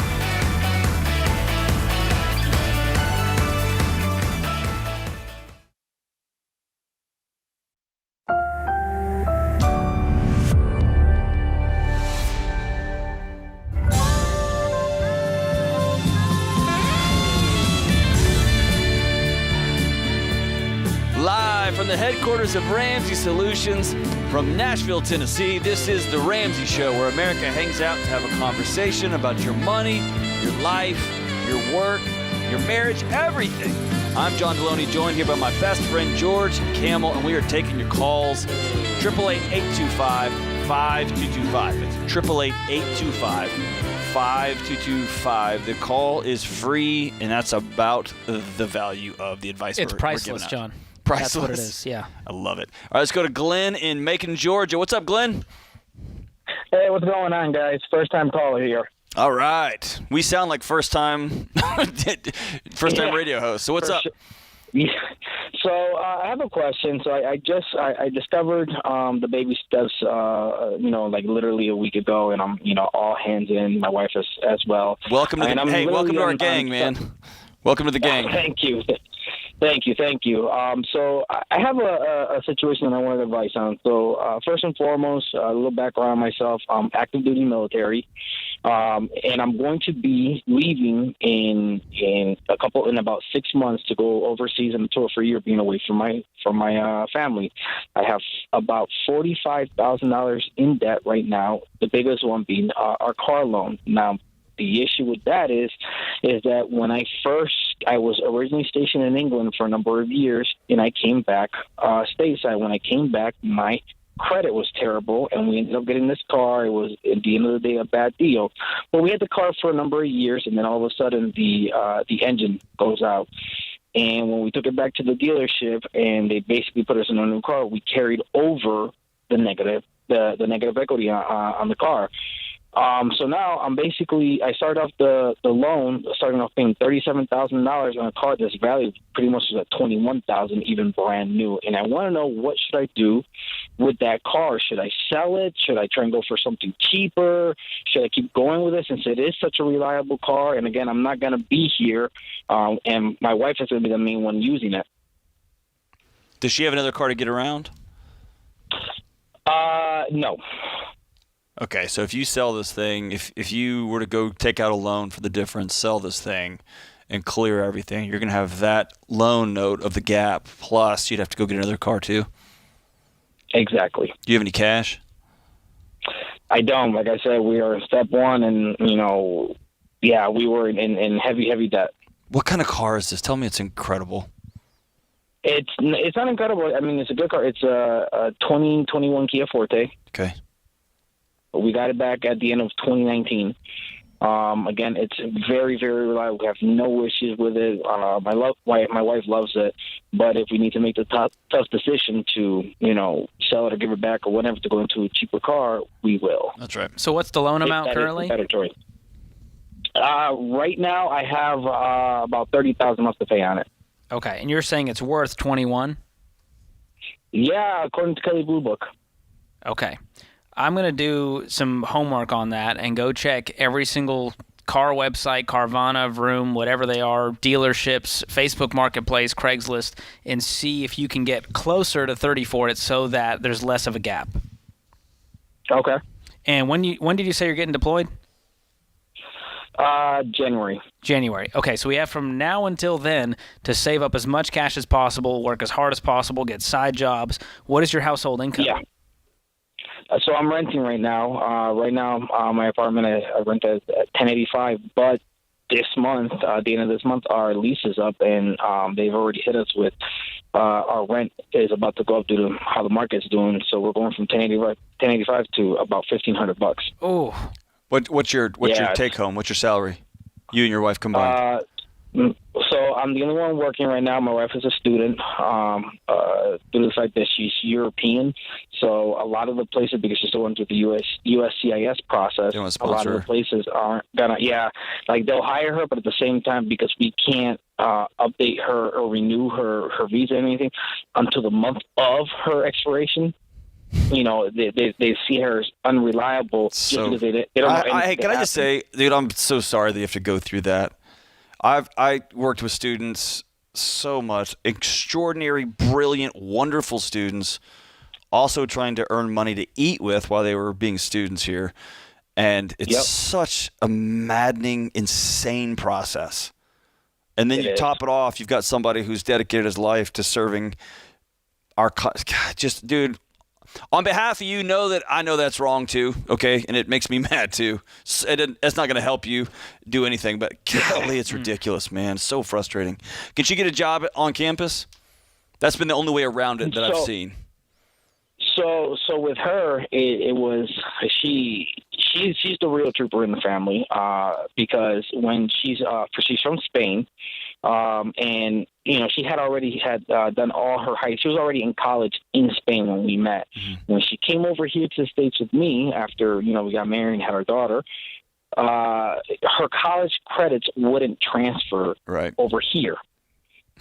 From the headquarters of Ramsey Solutions from Nashville, Tennessee, this is The Ramsey Show, where America hangs out to have a conversation about your money, your life, your work, your marriage, everything. I'm John Deloney, joined here by my best friend George Camel, and we are taking your calls. 888-825-5225. It's 888-825-5225. The call is free, and that's about the value of the advice it's we're priceless, giving out. John. Priceless. That's what it is, yeah. I love it. All right, let's go to Glenn in Macon, Georgia. What's up, Glenn? Hey, what's going on, guys? First-time caller here. All right. We sound like first-time radio hosts. So what's up? Sure. Yeah. So I have a question. So I discovered the baby steps, like literally a week ago, and I'm, all hands in. My wife is as well. Welcome to our gang, man. Welcome to the gang. Thank you. So I have a situation that I wanted advice on. So first and foremost, a little background on myself. I'm active duty military, and I'm going to be leaving in about 6 months to go overseas on a tour for Europe, being away from my family. I have about $45,000 in debt right now. The biggest one being our car loan. Now, the issue with that is that when I was originally stationed in England for a number of years, and I came back stateside. When I came back, my credit was terrible, and we ended up getting this car. It was, at the end of the day, a bad deal. But we had the car for a number of years, and then all of a sudden the engine goes out. And when we took it back to the dealership, and they basically put us in a new car, we carried over the negative equity on the car. So now I started off the loan, starting off paying $37,000 on a car that's valued pretty much at $21,000, even brand new. And I want to know, what should I do with that car? Should I sell it? Should I try and go for something cheaper? Should I keep going with this since it is such a reliable car? And again, I'm not going to be here, and my wife is going to be the main one using it. Does she have another car to get around? No. Okay, so if you sell this thing, if you were to go take out a loan for the difference, sell this thing, and clear everything, you're going to have that loan note of the gap, plus you'd have to go get another car too? Exactly. Do you have any cash? I don't. Like I said, we are step one, and, we were in heavy, heavy debt. What kind of car is this? Tell me it's incredible. It's not incredible. I mean, it's a good car. It's a 2021 Kia Forte. Okay. We got it back at the end of 2019. Again, it's very, very reliable. We have no issues with it. My wife loves it. But if we need to make the tough decision to, sell it or give it back or whatever to go into a cheaper car, we will. That's right. So what's the loan amount currently? Right now, I have about $30,000 left to pay on it. Okay, and you're saying it's worth 21? Yeah, according to Kelly Blue Book. Okay. I'm going to do some homework on that and go check every single car website, Carvana, Vroom, whatever they are, dealerships, Facebook Marketplace, Craigslist, and see if you can get closer to 30 for it so that there's less of a gap. Okay. And when did you say you're getting deployed? January. January. Okay, so we have from now until then to save up as much cash as possible, work as hard as possible, get side jobs. What is your household income? Yeah. So I'm renting right now. My apartment I rent at $1085, but this month, the end of this month, our lease is up, and they've already hit us with our rent is about to go up due to how the market's doing. So we're going from $1085 to about $1,500. Oh. What's your take home? What's your salary? You and your wife combined. So I'm the only one working right now. My wife is a student. Due to the fact that she's European, so a lot of the places, because she's still going through the USCIS process, a lot of the places aren't gonna. Yeah, like they'll hire her, but at the same time, because we can't update her or renew her visa or anything until the month of her expiration. They see her as unreliable just because they don't know anything. Hey, can I just say, dude, I'm so sorry that you have to go through that. I worked with students so much, extraordinary, brilliant, wonderful students, also trying to earn money to eat with while they were being students here. And it's such a maddening, insane process. And then you top it off, you've got somebody who's dedicated his life to serving our just, dude, on behalf of you, know that I know that's wrong too, okay? And it makes me mad too. It's not going to help you do anything, but golly, it's ridiculous, man. It's so frustrating. Can she get a job on campus? That's been the only way around it that I've seen. So with her, it was she's the real trooper in the family because when she's from Spain, and she had already done all her high. She was already in college in Spain when we met. Mm-hmm. When she came over here to the States with me after we got married and had our daughter, her college credits wouldn't transfer over here.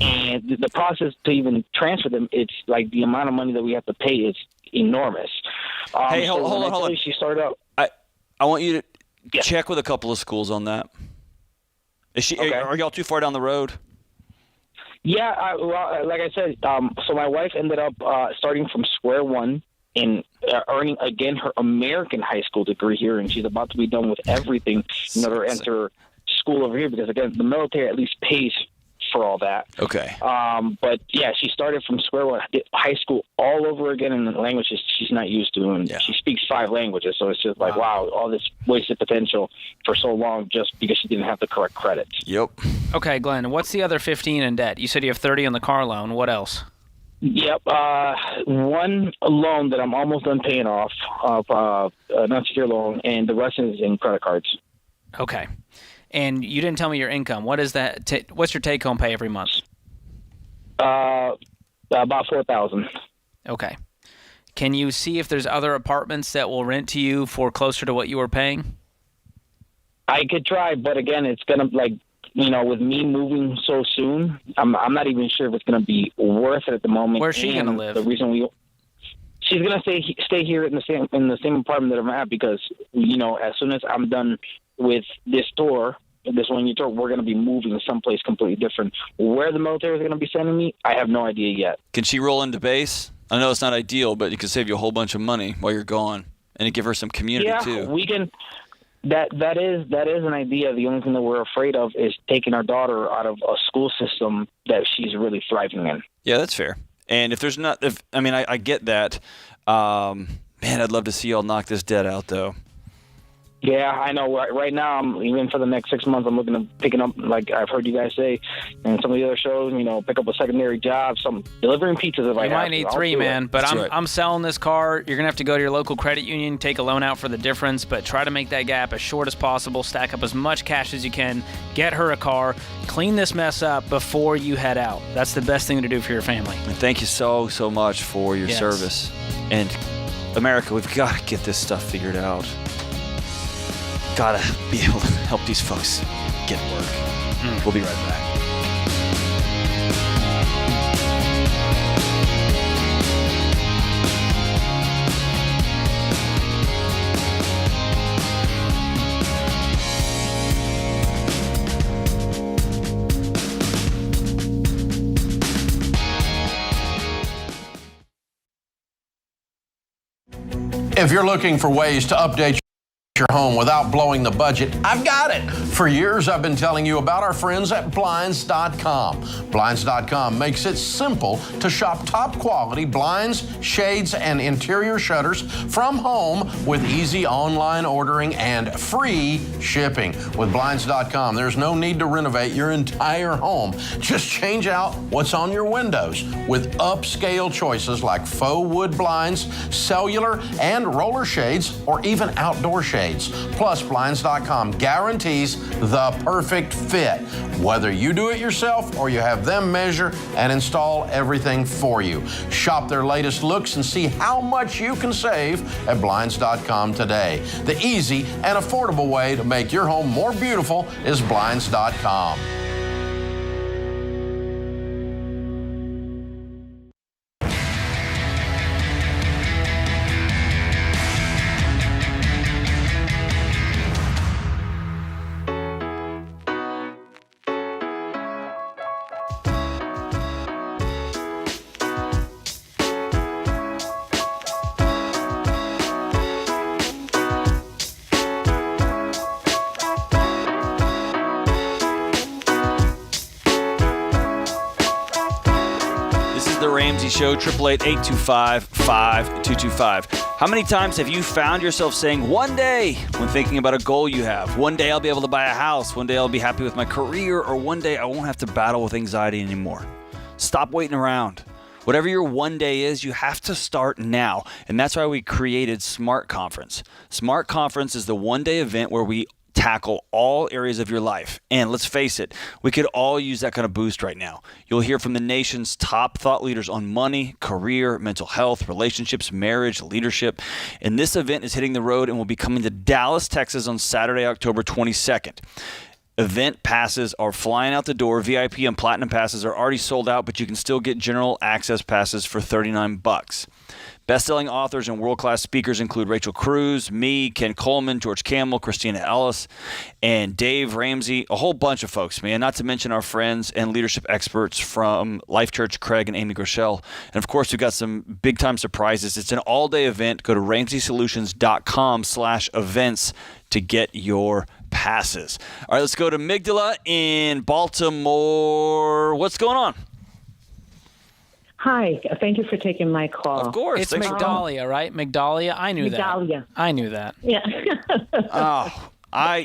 And the process to even transfer them, it's like the amount of money that we have to pay is enormous. Hey, hold on. She started out. I want you to check with a couple of schools on that. Is she? Okay. Are y'all too far down the road? Yeah, like I said, so my wife ended up starting from square one and earning again her American high school degree here, and she's about to be done with everything in order to enter school over here because again, the military at least pays for all that. Okay. But yeah, she started from square one, high school all over again in languages she's not used to, and she speaks 5 languages. So it's just like, wow, all this wasted potential for so long just because she didn't have the correct credits. Yep. Okay, Glenn, what's the other 15 in debt? You said you have 30 on the car loan. What else? Yep. One loan that I'm almost done paying off, an unsecured loan, and the rest is in credit cards. Okay. And you didn't tell me your income. What is that? What's your take-home pay every month? About $4,000. Okay. Can you see if there's other apartments that will rent to you for closer to what you were paying? I could try, but again, it's gonna with me moving so soon, I'm not even sure if it's gonna be worth it at the moment. Where's she gonna live? The reason she's gonna stay here in the same apartment that I'm at because as soon as I'm done with this tour, this 1-year tour, we're going to be moving someplace completely different. Where the military is going to be sending me, I have no idea yet. Can she roll into base? I know it's not ideal, but it could save you a whole bunch of money while you're gone, and give her some community too. Yeah, we can. That is an idea. The only thing that we're afraid of is taking our daughter out of a school system that she's really thriving in. Yeah, that's fair. And if there's not, I get that. Man, I'd love to see y'all knock this debt out though. Yeah, I know. Right now, even for the next 6 months, I'm looking at picking up, like I've heard you guys say, and some of the other shows, pick up a secondary job, some delivering pizzas if I have to. You might need 3, man, but right. I'm selling this car. You're going to have to go to your local credit union, take a loan out for the difference, but try to make that gap as short as possible, stack up as much cash as you can, get her a car, clean this mess up before you head out. That's the best thing to do for your family. And thank you so much for your service. And America, we've got to get this stuff figured out. Gotta be able to help these folks get work. We'll be right back. If you're looking for ways to update your home without blowing the budget, I've got it. For years, I've been telling you about our friends at Blinds.com. Blinds.com makes it simple to shop top quality blinds, shades, and interior shutters from home with easy online ordering and free shipping. With Blinds.com, there's no need to renovate your entire home. Just change out what's on your windows with upscale choices like faux wood blinds, cellular and roller shades, or even outdoor shades. Plus, Blinds.com guarantees the perfect fit, whether you do it yourself or you have them measure and install everything for you. Shop their latest looks and see how much you can save at Blinds.com today. The easy and affordable way to make your home more beautiful is Blinds.com. The Ramsey Show, 888-825-5225. How many times have you found yourself saying, one day, when thinking about a goal you have, one day I'll be able to buy a house, one day I'll be happy with my career, or one day I won't have to battle with anxiety anymore? Stop waiting around. Whatever your one day is, you have to start now. And that's why we created Smart Conference. Smart Conference is the one-day event where we tackle all areas of your life. And let's face it, we could all use that kind of boost right now. You'll hear from the nation's top thought leaders on money, career, mental health, relationships, marriage, leadership. And this event is hitting the road and will be coming to Dallas, Texas on Saturday, October 22nd. Event passes are flying out the door. VIP and Platinum passes are already sold out, but you can still get general access passes for $39. Best-selling authors and world-class speakers include Rachel Cruz, me, Ken Coleman, George Campbell, Christina Ellis, and Dave Ramsey, a whole bunch of folks, man, not to mention our friends and leadership experts from Life Church, Craig and Amy Groeschel. And, of course, we've got some big-time surprises. It's an all-day event. Go to RamseySolutions.com/events to get your passes. All right, let's go to Migdala in Baltimore. What's going on? Hi, thank you for taking my call. Of course. It's Migdalia, right? Migdalia? I knew Migdalia. that. I knew that. Yeah.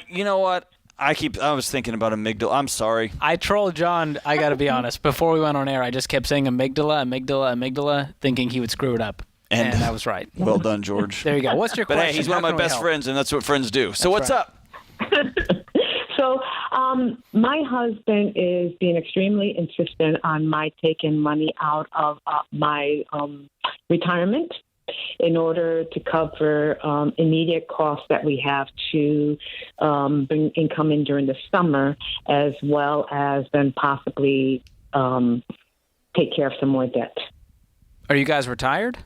You know what? I was thinking about amygdala. I'm sorry. I trolled John, I got to be honest. Before we went on air, I just kept saying amygdala, thinking he would screw it up. And I was right. Well done, George. There you go. What's your question? But hey, he's one of my best friends, and that's what friends do. So what's up? So my husband is being extremely insistent on my taking money out of my retirement in order to cover immediate costs that we have to bring income in during the summer, as well as then possibly take care of some more debt. Are you guys retired?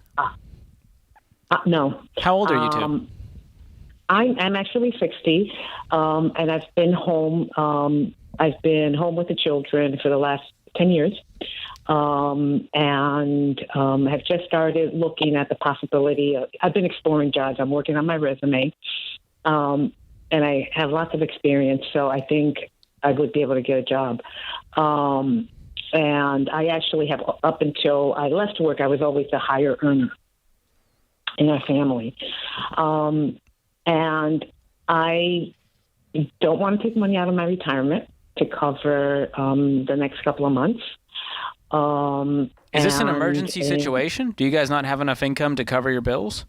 No. How old are you two? I'm actually 60, and I've been home. I've been home with the children for the last 10 years, and have just started looking at the possibility of. I've been exploring jobs. I'm working on my resume, and I have lots of experience, so I think I would be able to get a job. And I actually have, up until I left work, I was always the higher earner in our family. And I don't want to take money out of my retirement to cover the next couple of months. Is this an emergency situation? Do you guys not have enough income to cover your bills?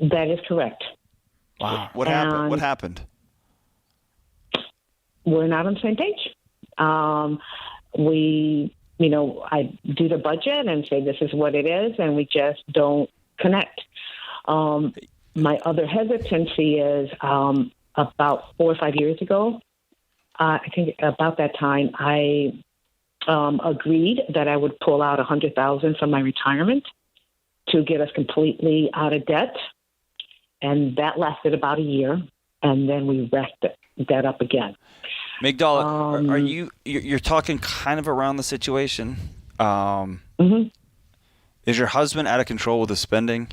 That is correct. Wow. What happened? What happened? We're not on the same page. I do the budget and say this is what it is, and we just don't connect. My other hesitancy is about 4 or 5 years ago, I think about that time, I agreed that I would pull out $100,000 from my retirement to get us completely out of debt. And that lasted about a year, and then we wrapped that up again. Migdala, are you're talking kind of around the situation? Is your husband out of control with his spending?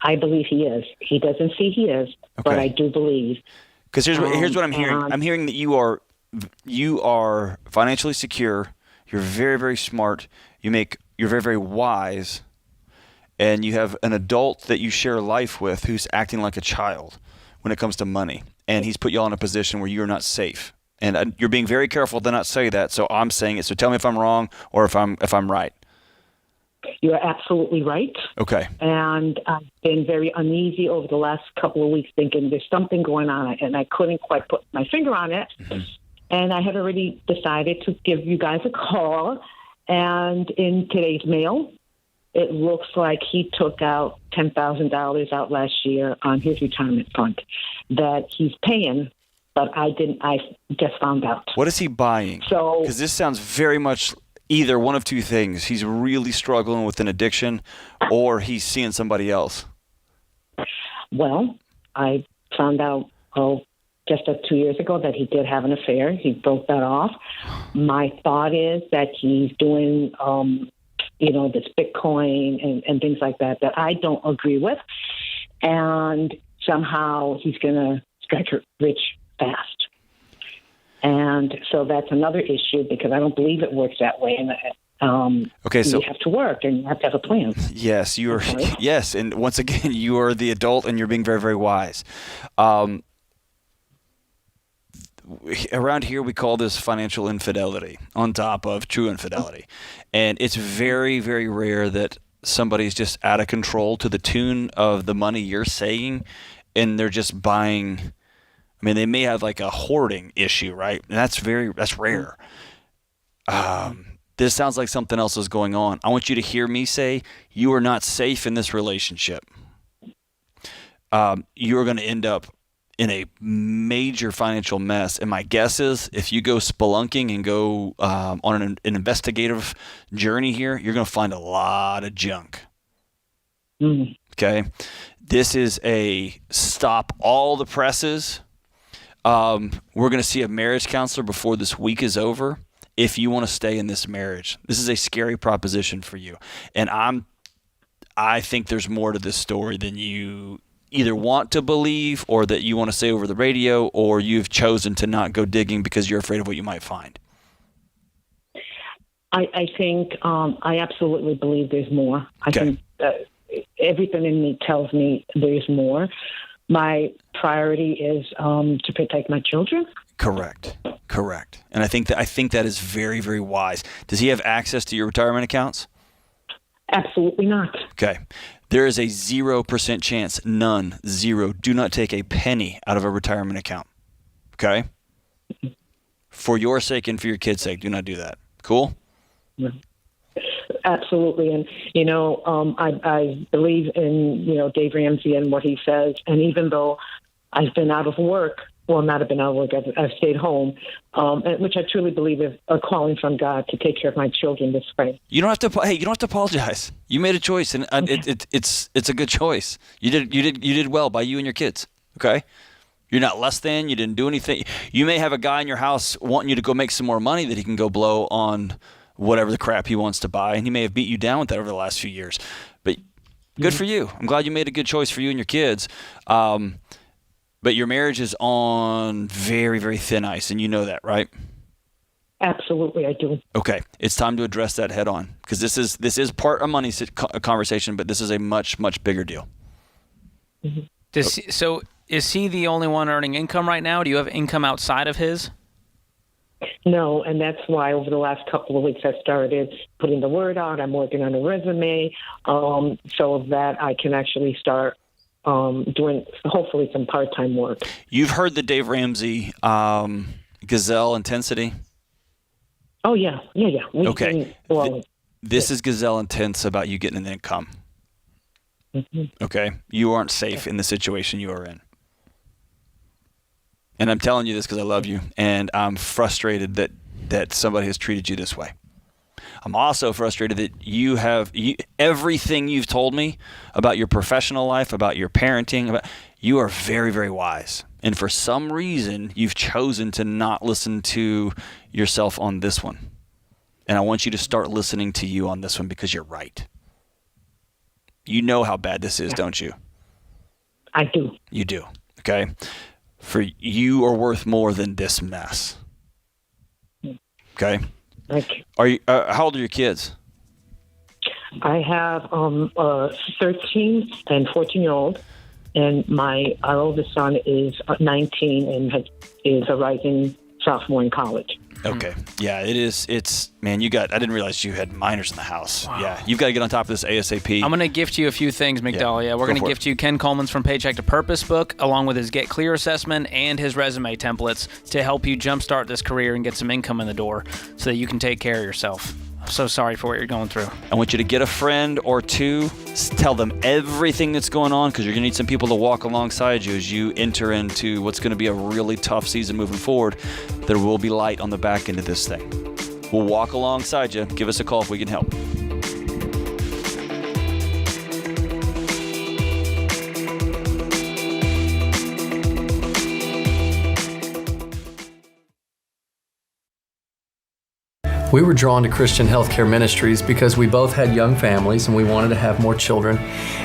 I believe he is. He doesn't see he is, but I do believe. Because here's what I'm hearing. I'm hearing that you are financially secure. You're very, very smart. You're very, very wise. And you have an adult that you share life with who's acting like a child when it comes to money. And he's put you all in a position where you're not safe. And you're being very careful to not say that, so I'm saying it. So tell me if I'm wrong or if I'm right. You're absolutely right. Okay. And I've been very uneasy over the last couple of weeks thinking there's something going on, and I couldn't quite put my finger on it. Mm-hmm. And I had already decided to give you guys a call. And in today's mail, it looks like he took out $10,000 out last year on his retirement fund that he's paying, but I just found out. What is he buying? Because this sounds very much either one of two things. He's really struggling with an addiction, or he's seeing somebody else. Well, I found out, just 2 years ago that he did have an affair. He broke that off. My thought is that he's doing this Bitcoin and things like that I don't agree with. And somehow he's going to strike rich fast. And so that's another issue because I don't believe it works that way. And you have to work and you have to have a plan. Yes, you are. Okay. Yes, and once again, you are the adult and you're being very, very wise. Around here, we call this financial infidelity on top of true infidelity. And it's very, very rare that somebody's just out of control to the tune of the money you're saying, and they're just buying. I mean, they may have like a hoarding issue, right? And that's rare. This sounds like something else is going on. I want you to hear me say, you are not safe in this relationship. You're going to end up in a major financial mess. And my guess is if you go spelunking and go on an investigative journey here, you're going to find a lot of junk. Mm-hmm. Okay? This is a stop all the presses. We're going to see a marriage counselor before this week is over if you want to stay in this marriage. This is a scary proposition for you. And I think there's more to this story than you either want to believe or that you want to say over the radio, or you've chosen to not go digging because you're afraid of what you might find. I think I absolutely believe there's more. I think everything in me tells me there's more. My priority is to protect my children. Correct. And I think that is very, very wise. Does he have access to your retirement accounts? Absolutely not. Okay. There is a 0% chance, none, zero. Do not take a penny out of a retirement account. Okay? For your sake and for your kids' sake, do not do that. Cool? Yeah. Absolutely. And, I believe in, Dave Ramsey and what he says. And even though I've been out of work, well, not have been out of work, I've stayed home, which I truly believe is a calling from God to take care of my children this way. You don't have to apologize. You made a choice, and it's a good choice. You did well by you and your kids. Okay? You're not less than. You didn't do anything. You may have a guy in your house wanting you to go make some more money that he can go blow on whatever the crap he wants to buy, and he may have beat you down with that over the last few years. But good for you. I'm glad you made a good choice for you and your kids. But your marriage is on very, very thin ice, and you know that, right? Absolutely, I do. Okay, it's time to address that head on, because this is part of money conversation, but this is a much, much bigger deal. Mm-hmm. So is he the only one earning income right now? Do you have income outside of his? No, and that's why over the last couple of weeks I started putting the word out. I'm working on a resume so that I can actually start doing hopefully some part-time work. You've heard the Dave Ramsey Gazelle Intensity? Oh, yeah. Okay. This is Gazelle Intense about you getting an income. Mm-hmm. Okay? You aren't safe in the situation you are in. And I'm telling you this because I love you, and I'm frustrated that somebody has treated you this way. I'm also frustrated that everything you've told me about your professional life, about your parenting, you are very, very wise. And for some reason, you've chosen to not listen to yourself on this one. And I want you to start listening to you on this one because you're right. You know how bad this is, don't you? I do. You do. Okay? For you are worth more than this mess. Okay? Okay. Are you? How old are your kids? I have a 13 and 14-year-old, and our oldest son is 19 and is a rising sophomore in college. Okay. Yeah, it is. It's, man, I didn't realize you had minors in the house. Wow. Yeah. You've got to get on top of this ASAP. I'm going to gift you a few things, Migdalia. We're going to gift you Ken Coleman's From Paycheck to Purpose book, along with his Get Clear assessment and his resume templates to help you jumpstart this career and get some income in the door so that you can take care of yourself. I'm so sorry for what you're going through. I want you to get a friend or two, tell them everything that's going on, because you're going to need some people to walk alongside you as you enter into what's going to be a really tough season moving forward. There will be light on the back end of this thing. We'll walk alongside you. Give us a call if we can help. We were drawn to Christian Healthcare Ministries because we both had young families and we wanted to have more children.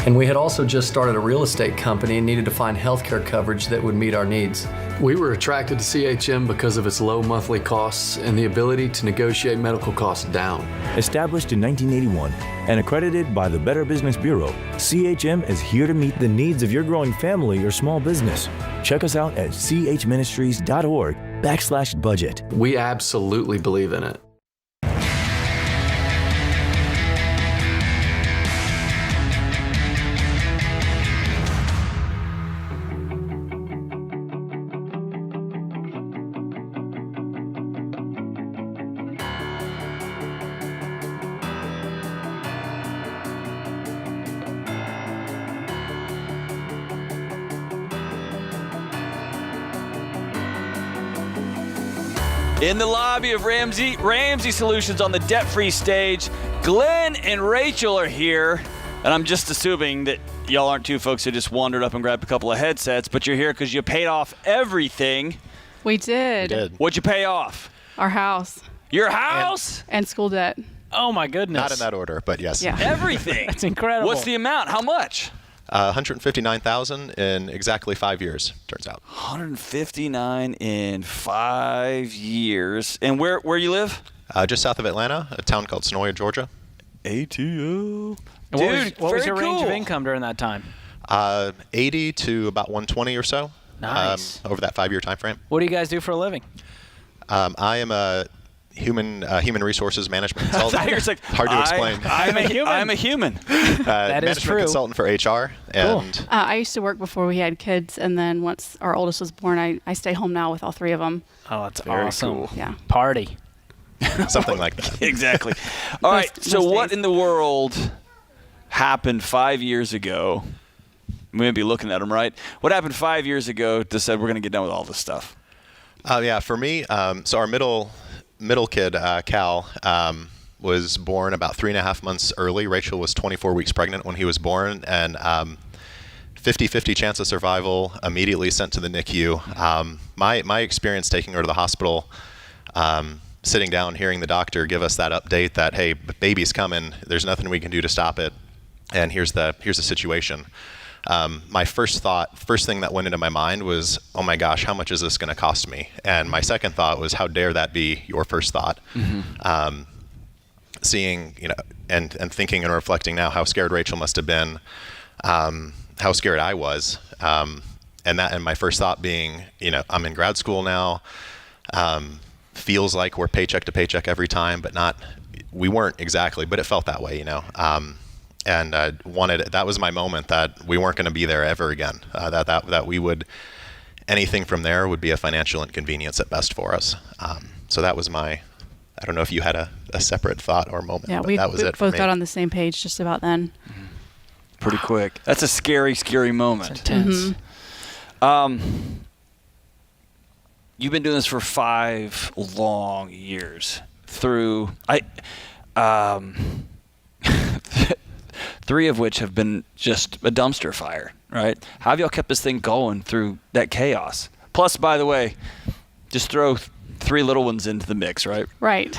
And we had also just started a real estate company and needed to find healthcare coverage that would meet our needs. We were attracted to CHM because of its low monthly costs and the ability to negotiate medical costs down. Established in 1981 and accredited by the Better Business Bureau, CHM is here to meet the needs of your growing family or small business. Check us out at chministries.org/budget. We absolutely believe in it. In the lobby of Ramsey Solutions on the debt-free stage, Glenn and Rachel are here. And I'm just assuming that y'all aren't two folks who just wandered up and grabbed a couple of headsets, but you're here because you paid off everything. We did. What'd you pay off? Our house. Your house? And school debt. Oh, my goodness. Not in that order, but yes. Yeah. Everything. That's incredible. What's the amount? How much? $159,000 in exactly 5 years, turns out. $159,000 in 5 years. And where you live? Just south of Atlanta, a town called Sonoya, Georgia. ATO. Dude, what was your range cool. of income during that time? 80 to about 120 or so. Nice. Over that 5-year time frame. What do you guys do for a living? I am a human resources management consultant. Hard to explain. I'm a human. That is true. Consultant for HR. And Cool. I used to work before we had kids, and then once our oldest was born, I stay home now with all three of them. Oh, that's Very awesome. cool. Yeah. Party. Something like that. Exactly. All right. So what days. in the world happened 5 years ago? We may be looking at them, right? What happened 5 years ago that said we're going to get done with all this stuff? Yeah, for me, so our middle kid, Cal, was born about 3.5 months early. Rachel was 24 weeks pregnant when he was born, and 50-50 chance of survival, immediately sent to the NICU. My experience taking her to the hospital, sitting down, hearing the doctor give us that update that, hey, baby's coming, there's nothing we can do to stop it, and here's the situation. My first thing that went into my mind was, oh my gosh, how much is this going to cost me? And my second thought was, how dare that be your first thought? Mm-hmm. Seeing, and thinking and reflecting now how scared Rachel must have been, how scared I was, and my first thought being, I'm in grad school now. Feels like we're paycheck to paycheck every time, but we weren't exactly, but it felt that way, and that was my moment that we weren't going to be there ever again. That we would, anything from there would be a financial inconvenience at best for us. So that was I don't know if you had a separate thought or moment, Yeah, but that was it for both me. got on the same page just about then. Pretty quick. That's a scary, scary moment. It's intense. You've been doing this for 5 long years. Through 3 of which have been just a dumpster fire, right? How have y'all kept this thing going through that chaos? Plus, by the way, just throw 3 little ones into the mix, right? Right.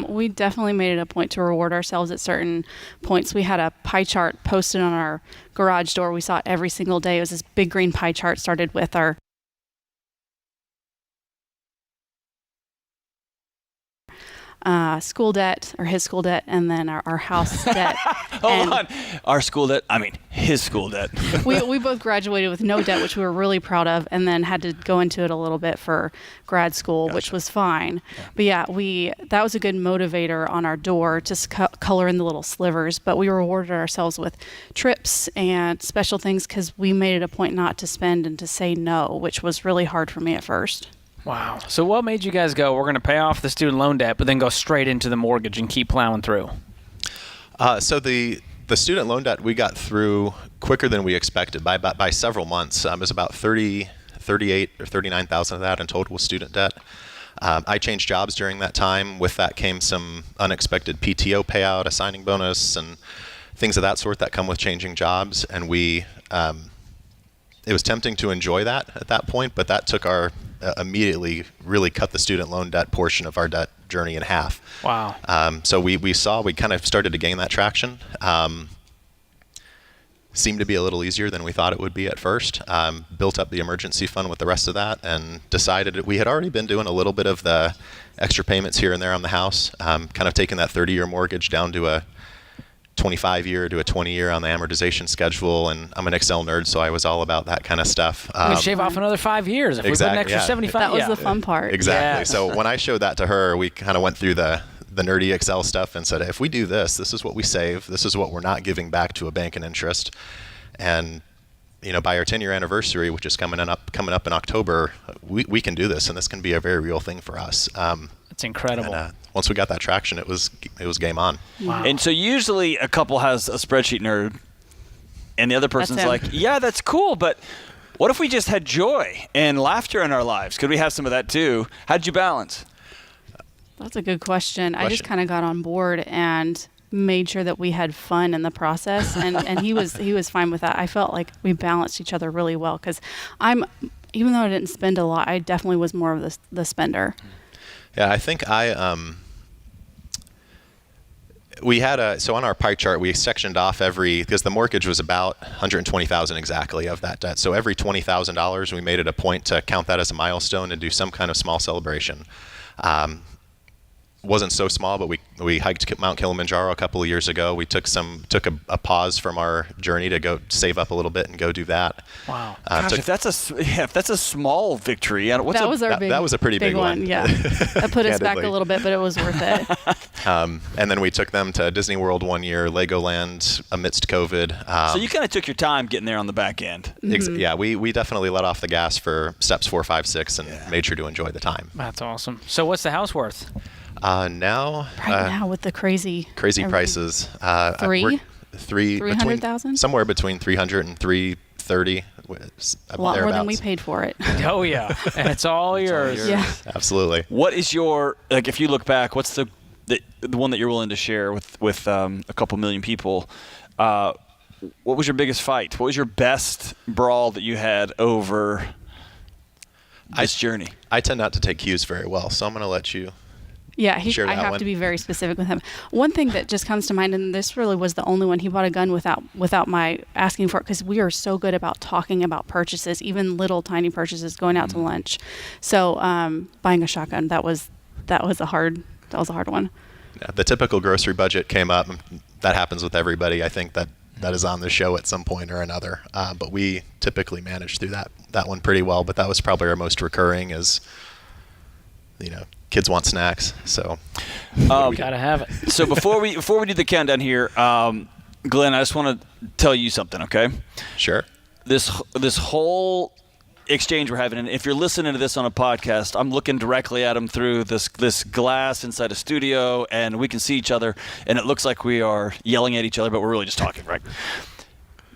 We definitely made it a point to reward ourselves at certain points. We had a pie chart posted on our garage door. We saw it every single day. It was this big green pie chart, started with our school debt, or his school debt, and then our house debt. Hold on. Our school debt, his school debt. we both graduated with no debt, which we were really proud of, and then had to go into it a little bit for grad school, which was fine. Yeah. But that was a good motivator on our door to color in the little slivers. But we rewarded ourselves with trips and special things because we made it a point not to spend and to say no, which was really hard for me at first. Wow. So what made you guys go, we're going to pay off the student loan debt, but then go straight into the mortgage and keep plowing through? So the student loan debt we got through quicker than we expected by several months. It was about 38 or 39,000 of that in total was student debt. I changed jobs during that time. With that came some unexpected PTO payout, a signing bonus, and things of that sort that come with changing jobs. And it was tempting to enjoy that at that point, but that took our immediately really cut the student loan debt portion of our debt journey in half. Wow. So we kind of started to gain that traction. Seemed to be a little easier than we thought it would be at first. Built up the emergency fund with the rest of that and decided we had already been doing a little bit of the extra payments here and there on the house, kind of taking that 30-year mortgage down to a 25-year to a 20-year on the amortization schedule, and I'm an Excel nerd, so I was all about that kind of stuff. We'd shave off another 5 years if we put an extra 75. That was the fun part. Exactly. Yeah. So when I showed that to her, we kind of went through the nerdy Excel stuff and said, if we do this is what we save. This is what we're not giving back to a bank in interest. And by our 10-year anniversary, which is coming up in October, we can do this, and this can be a very real thing for us. It's incredible. And, once we got that traction, it was game on. Wow. And so usually a couple has a spreadsheet nerd, and the other person's like, yeah, that's cool, but what if we just had joy and laughter in our lives? Could we have some of that too? How'd you balance? That's a good question. I just kind of got on board and made sure that we had fun in the process, and he was fine with that. I felt like we balanced each other really well because even though I didn't spend a lot, I definitely was more of the spender. Yeah, I think we had so on our pie chart we sectioned off because the mortgage was about $120,000 exactly of that debt. So every $20,000 we made it a point to count that as a milestone and do some kind of small celebration. Wasn't so small, but we hiked Mount Kilimanjaro a couple of years ago. We took a pause from our journey to go save up a little bit and go do that. Wow. Gosh, if that's a small victory, that was a pretty big one. Yeah, that put us back a little bit, but it was worth it. And then we took them to Disney World one year, Legoland amidst COVID. So you kind of took your time getting there on the back end. Yeah, we definitely let off the gas for steps 4, 5, 6, and made sure to enjoy the time. That's awesome. So what's the house worth? Now with the crazy prices, $300,000, somewhere between 300 and 330. A lot more than we paid for it. Oh yeah, and it's all yours. Yeah, absolutely. What is your if you look back? What's the one that you're willing to share with a couple million people? What was your biggest fight? What was your best brawl that you had over this journey? I tend not to take cues very well, so I'm going to let you. Yeah, I have to be very specific with him. One thing that just comes to mind, and this really was the only one, he bought a gun without my asking for it, because we are so good about talking about purchases, even little tiny purchases, going out to lunch. So buying a shotgun, that was a hard one. Yeah, the typical grocery budget came up. That happens with everybody. I think that that is on the show at some point or another. But we typically manage through that one pretty well. But that was probably our most recurring is, kids want snacks. So gotta have it. So before we do the countdown here, Glenn, I just want to tell you something, okay? Sure. This whole exchange we're having, and if you're listening to this on a podcast, I'm looking directly at him through this glass inside a studio, and we can see each other, and it looks like we are yelling at each other, but we're really just talking, right?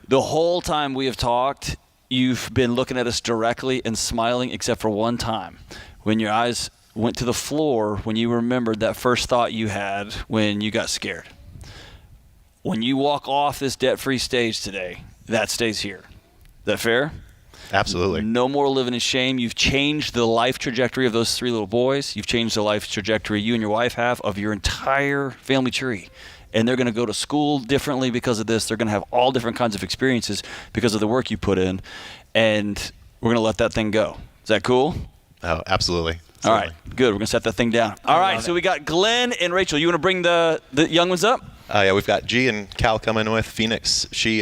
The whole time we have talked, you've been looking at us directly and smiling, except for one time, when your eyes went to the floor when you remembered that first thought you had when you got scared. When you walk off this debt-free stage today, that stays here. Is that fair? Absolutely. No more living in shame. You've changed the life trajectory of those 3 little boys. You've changed the life trajectory you and your wife have of your entire family tree. And they're going to go to school differently because of this. They're going to have all different kinds of experiences because of the work you put in. And we're going to let that thing go. Is that cool? Oh, absolutely. All right, good. We're going to set that thing down. All right, so we got Glenn and Rachel. You want to bring the young ones up? Yeah, we've got G and Cal coming with. Phoenix, she's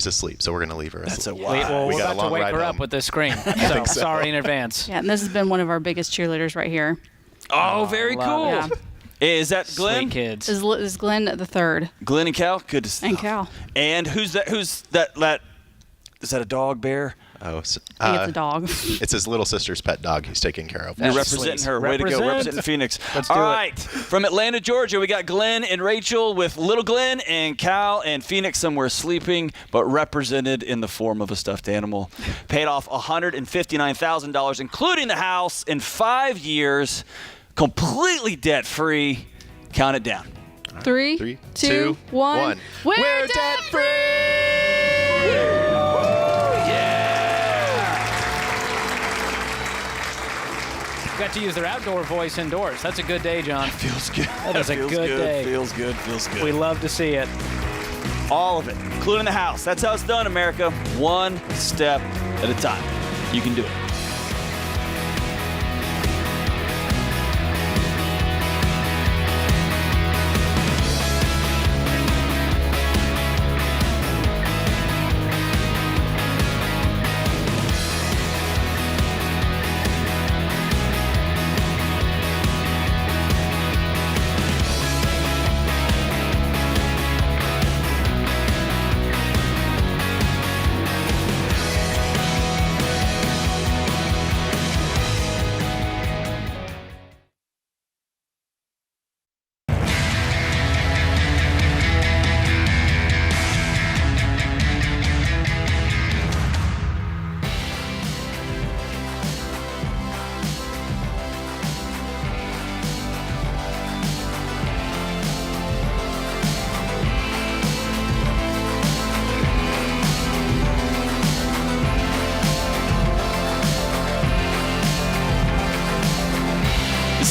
asleep, so we're going to leave her asleep. We're about to wake her up with this screen. So sorry in advance. Yeah, and this has been one of our biggest cheerleaders right here. Oh, very cool. Yeah. Is that Glenn? Sweet kids. This is Glenn the third. Glenn and Cal? Good to see. And Cal. And who's that? Is that a dog, bear? Oh, I think it's a dog. It's his little sister's pet dog he's taking care of. You're representing her. Way to go. Representing Phoenix. Let's do All it. right. From Atlanta, Georgia, we got Glenn and Rachel with little Glenn and Cal and Phoenix somewhere sleeping, but represented in the form of a stuffed animal. Paid off $159,000, including the house, in 5 years, completely debt-free. Count it down. 3, 2, 1. We're debt-free! Got to use their outdoor voice indoors. That's a good day, John. Feels good. That is a good day. Feels good. We love to see it. All of it, including the house. That's how it's done, America. One step at a time. You can do it.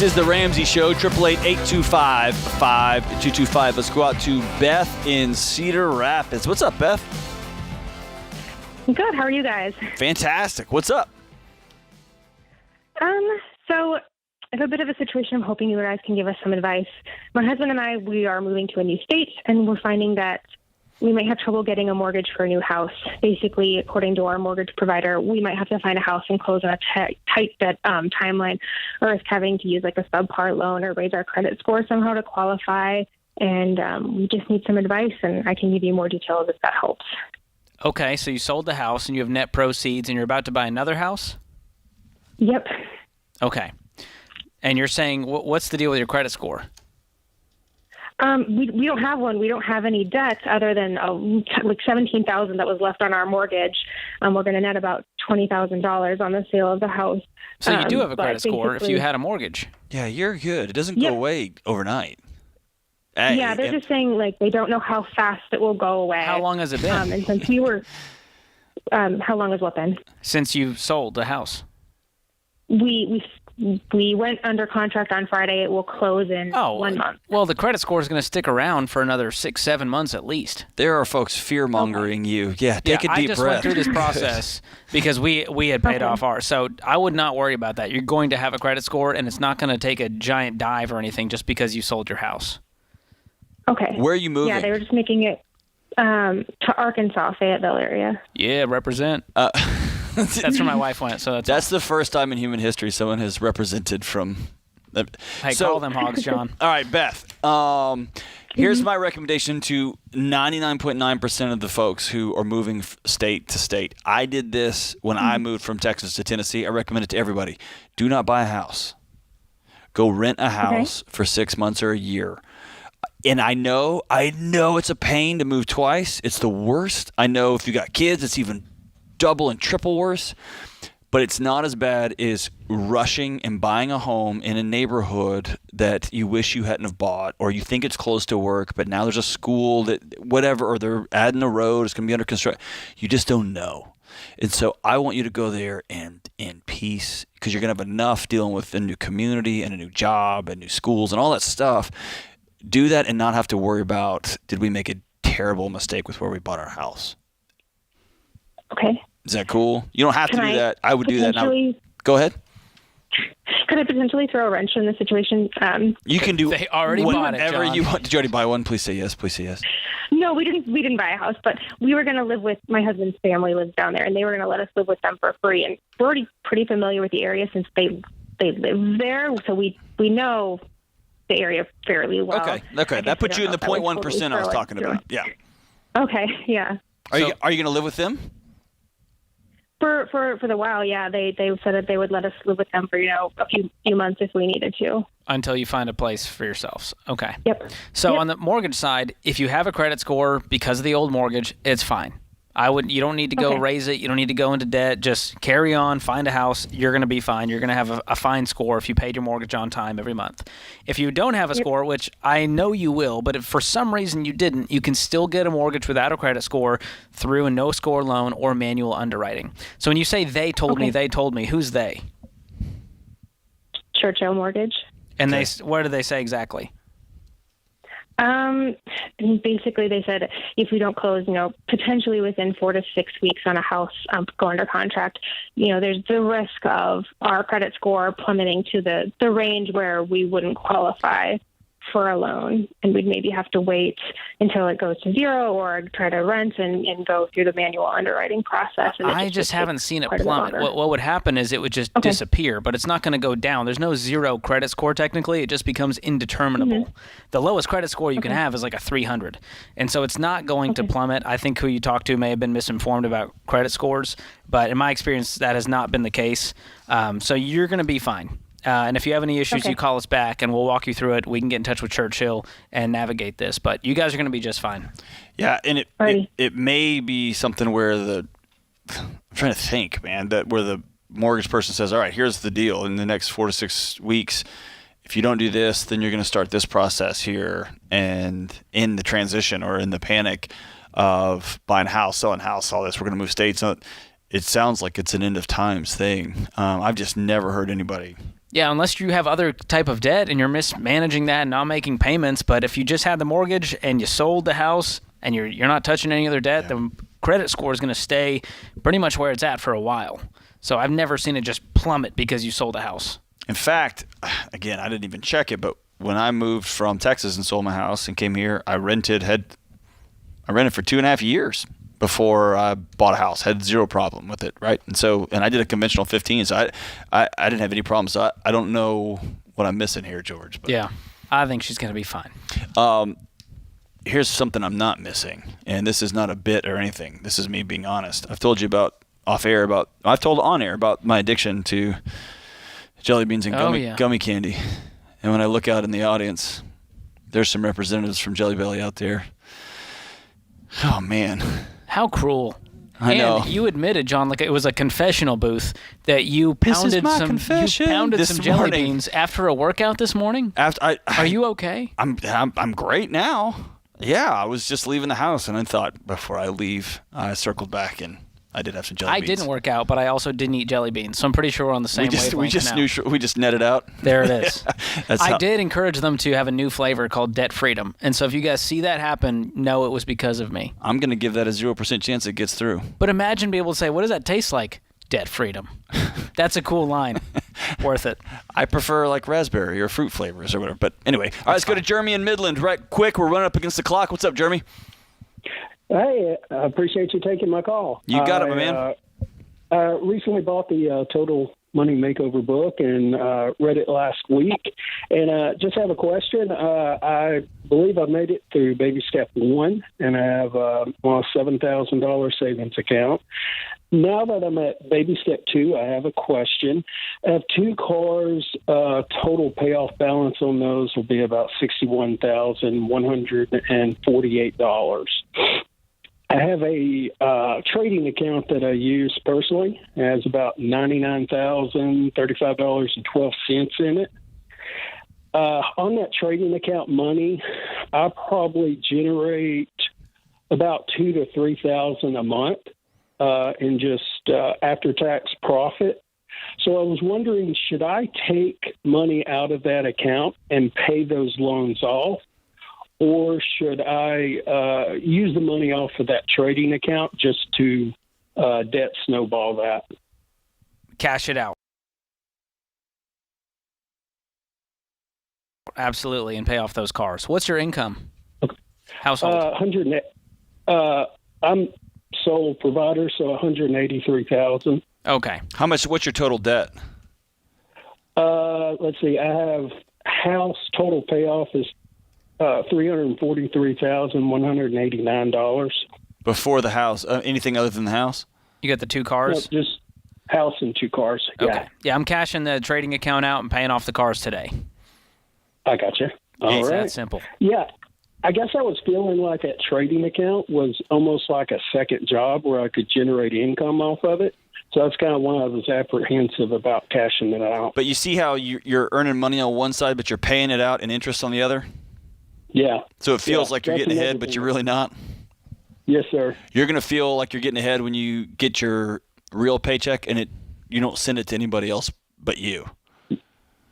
This is the Ramsey Show, 888-825-5225. Let's go out to Beth in Cedar Rapids. What's up, Beth? Good. How are you guys? Fantastic. What's up? So I have a bit of a situation. I'm hoping you guys can give us some advice. My husband and I, we are moving to a new state, and we're finding that we might have trouble getting a mortgage for a new house. Basically, according to our mortgage provider, we might have to find a house and close on a tight debt timeline, or risk having to use like a subpar loan or raise our credit score somehow to qualify. And we just need some advice, and I can give you more details if that helps. Okay, so you sold the house and you have net proceeds and you're about to buy another house? Yep. Okay. And you're saying, what's the deal with your credit score? We don't have one. We don't have any debt other than like $17,000 that was left on our mortgage. We're going to net about $20,000 on the sale of the house. So you do have a credit score if you had a mortgage. Yeah, you're good. It doesn't go away overnight. Yeah, they're just saying like they don't know how fast it will go away. How long has it been? And since we were, how long has what been? Since you sold the house. We went under contract on Friday. It will close in 1 month. Well, the credit score is going to stick around for another 6-7 months at least. There are folks fear-mongering you. Yeah, take a deep breath. I just went through this process because we had paid off ours. So I would not worry about that. You're going to have a credit score, and it's not going to take a giant dive or anything just because you sold your house. Okay. Where are you moving? Yeah, they were just making it. To Arkansas, Fayetteville area. Yeah, represent. That's where my wife went. So that's the first time in human history someone has represented from. Hey, call them hogs, John. All right, Beth. Here's my recommendation to 99.9% of the folks who are moving state to state. I did this when I moved from Texas to Tennessee. I recommend it to everybody. Do not buy a house. Go rent a house for 6 months or a year. And I know it's a pain to move twice. It's the worst. I know if you got kids, it's even double and triple worse. But it's not as bad as rushing and buying a home in a neighborhood that you wish you hadn't have bought, or you think it's close to work, but now there's a school that whatever, or they're adding a road, it's going to be under construction. You just don't know. And so I want you to go there and in peace, because you're going to have enough dealing with a new community and a new job and new schools and all that stuff. Do that and not have to worry about, did we make a terrible mistake with where we bought our house? Okay. Is that cool? You don't have to do that. I would do that now. Go ahead. Could I potentially throw a wrench in the situation? You can do they already bought it, whatever John. you want. Did you already buy one? Please say yes. Please say yes. No, we didn't. We didn't buy a house, but we were going to live with my husband's family lives down there, and they were going to let us live with them for free. And we're already pretty familiar with the area since they live there, so we know the area fairly well. Okay. That puts you in the 0.1% I was talking about. Yeah. Okay. Yeah. Are you going to live with them? For the while, yeah, they said that they would let us live with them for a few months if we needed to. Until you find a place for yourselves. Okay. Yep. So on the mortgage side, if you have a credit score because of the old mortgage, it's fine. You don't need to go raise it. You don't need to go into debt. Just carry on, find a house. You're going to be fine. You're going to have a fine score if you paid your mortgage on time every month. If you don't have a score, which I know you will, but if for some reason you didn't, you can still get a mortgage without a credit score through a no-score loan or manual underwriting. So when you say they told me, who's they? Churchill Mortgage. And what do they say exactly? Basically, they said if we don't close, potentially within 4 to 6 weeks on a house go under contract, there's the risk of our credit score plummeting to the range where we wouldn't qualify for a loan, and we'd maybe have to wait until it goes to zero or try to rent and go through the manual underwriting process. And I just haven't seen it plummet. What would happen is it would just disappear, but it's not going to go down. There's no zero credit score technically. It just becomes indeterminable. The lowest credit score you can have is like a 300. And so it's not going to plummet. I think who you talked to may have been misinformed about credit scores, but in my experience, that has not been the case. So you're going to be fine. And if you have any issues, you call us back, and we'll walk you through it. We can get in touch with Churchill and navigate this. But you guys are going to be just fine. Yeah, and it may be something where I'm trying to think, man, where the mortgage person says, all right, here's the deal. In the next 4 to 6 weeks, if you don't do this, then you're going to start this process here. And in the transition or in the panic of buying a house, selling a house, all this, we're going to move states. It sounds like it's an end of times thing. I've just never heard anybody. Yeah, unless you have other type of debt and you're mismanaging that and not making payments. But if you just had the mortgage and you sold the house and you're not touching any other debt, the credit score is going to stay pretty much where it's at for a while. So I've never seen it just plummet because you sold a house. In fact, again, I didn't even check it, but when I moved from Texas and sold my house and came here, I rented for 2.5 years. Before I bought a house, had zero problem with it, right? And I did a conventional 15, so I didn't have any problems. So I don't know what I'm missing here, George. But. Yeah, I think she's going to be fine. Here's something I'm not missing, and this is not a bit or anything. This is me being honest. I've told you I've told on air about my addiction to jelly beans and gummy candy. And when I look out in the audience, there's some representatives from Jelly Belly out there. Oh, man. How cruel. I know. And you admitted, John, like it was a confessional booth that you pounded some jelly beans after a workout this morning? Are you okay? I'm great now. Yeah, I was just leaving the house, and I thought before I leave, I circled back, and I did have some jelly beans. I didn't work out, but I also didn't eat jelly beans, so I'm pretty sure we're on the same wavelength. We just netted out. There it is. I did encourage them to have a new flavor called Debt Freedom, and so if you guys see that happen, know it was because of me. I'm going to give that a 0% chance it gets through. But imagine being able to say, what does that taste like? Debt Freedom. That's a cool line. Worth it. I prefer like raspberry or fruit flavors or whatever. But anyway, all right, let's go to Jeremy in Midland right quick. We're running up against the clock. What's up, Jeremy? Hey, I appreciate you taking my call. You got it, my man. I recently bought the Total Money Makeover book and read it last week. And just have a question. I believe I made it through baby step 1, and I have a $7,000 savings account. Now that I'm at baby step 2, I have a question. I have 2 cars. Total payoff balance on those will be about $61,148. I have a trading account that I use personally. It has about $99,035.12 in it. On that trading account money, I probably generate about $2,000 to $3,000 a month in just after-tax profit. So I was wondering, should I take money out of that account and pay those loans off? Or should I use the money off of that trading account just to debt snowball that? Cash it out. Absolutely, and pay off those cars. What's your income? Household? I'm sole provider, so $183,000. Okay. What's your total debt? Let's see. I have house total payoff is $343,189. Before the house, anything other than the house? You got the 2 cars? No, just house and 2 cars. Okay. Yeah, I'm cashing the trading account out and paying off the cars today. I got you. It's that simple. Yeah. I guess I was feeling like that trading account was almost like a second job where I could generate income off of it. So that's kind of why I was apprehensive about cashing it out. But you see how you're earning money on one side, but you're paying it out in interest on the other? Yeah. So it feels like you're getting ahead, but you're really not? Yes, sir. You're going to feel like you're getting ahead when you get your real paycheck and you don't send it to anybody else but you.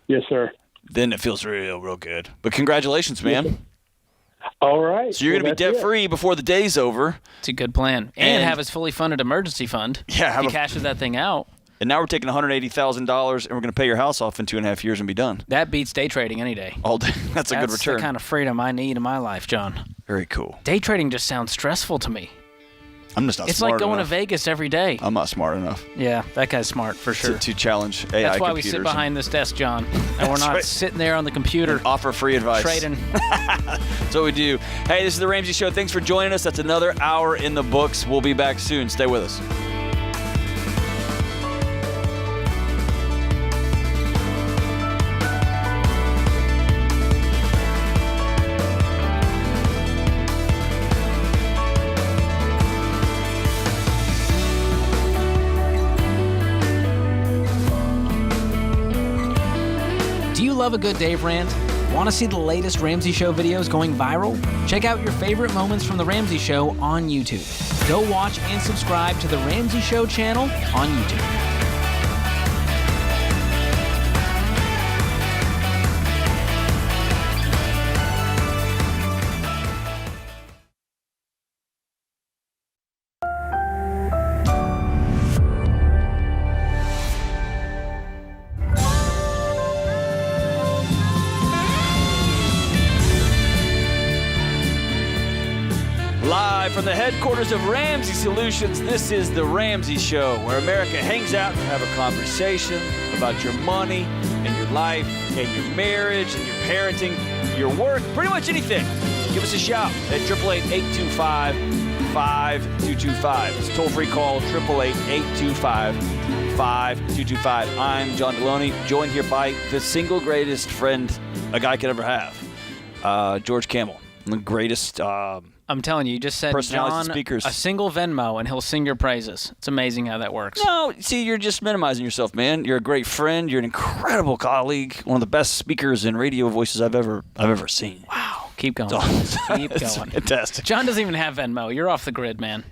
Yes, sir. Then it feels real good. But congratulations, man. All right. So you're going to be debt-free before the day's over. It's a good plan. And have his fully funded emergency fund. Yeah. He cashes that thing out. And now we're taking $180,000 and we're going to pay your house off in 2.5 years and be done. That beats day trading any day. All day. That's a good return. That's the kind of freedom I need in my life, John. Very cool. Day trading just sounds stressful to me. I'm just not It's smart like going enough. to Vegas every day. I'm not smart enough. Yeah, that guy's smart for sure. To challenge AI That's why computers. we sit behind this desk, John. And we're not sitting there on the computer. And offer free advice. Trading. That's what we do. Hey, this is The Ramsey Show. Thanks for joining us. That's another hour in the books. We'll be back soon. Stay with us. Do you love a good Dave Rant? Want to see the latest Ramsey Show videos going viral? Check out your favorite moments from The Ramsey Show on YouTube. Go watch and subscribe to The Ramsey Show channel on YouTube. Live from the headquarters of Ramsey Solutions, this is The Ramsey Show, where America hangs out to have a conversation about your money and your life and your marriage and your parenting, your work, pretty much anything. Give us a shout at 888-825-5225. It's a toll-free call, 888-825-5225. I'm John Deloney, joined here by the single greatest friend a guy could ever have, George Camel, the greatest... I'm telling you, you just said John, speakers. a single Venmo, and he'll sing your praises. It's amazing how that works. No, see, you're just minimizing yourself, man. You're a great friend. You're an incredible colleague. One of the best speakers and radio voices I've ever seen. Wow. Keep going. Keep It's going. fantastic. John doesn't even have Venmo. You're off the grid, man.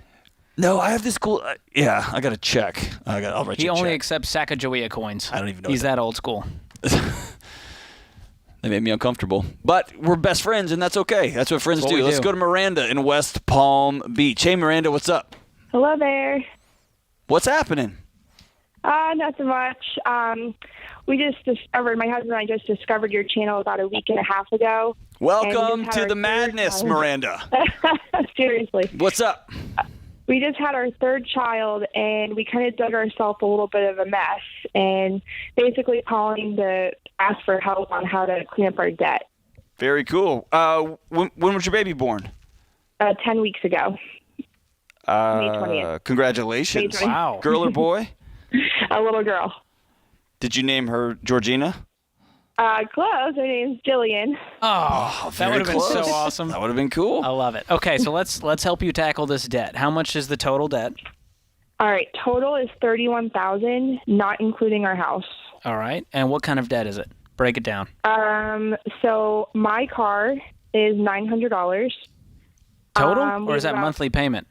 No, I have this cool... yeah, I got to check. I'll write He you a only check. accepts Sacagawea coins. I don't even know. He's that old school. They made me uncomfortable. But we're best friends, and that's okay. That's what friends That's what do. we Let's do. go to Miranda in West Palm Beach. Hey, Miranda, what's up? Hello there. What's happening? Not so much. we just discovered, my husband and I just discovered your channel about a week and a half ago. Welcome to the madness, Miranda. Seriously. What's up? We just had our third child, and we kind of dug ourselves a little bit of a mess, and basically calling to ask for help on how to clean up our debt. Very cool. When was your baby born? 10 weeks ago. May 20th. Congratulations. May 20th. Wow. Girl or boy? A little girl. Did you name her Georgina? Close. Her name's Jillian. Oh, that would have been so awesome. That would have been cool. I love it. Okay, so let's help you tackle this debt. How much is the total debt? All right. Total is $31,000, not including our house. All right. And what kind of debt is it? Break it down. So my car is $900. Total? Or is that monthly payment?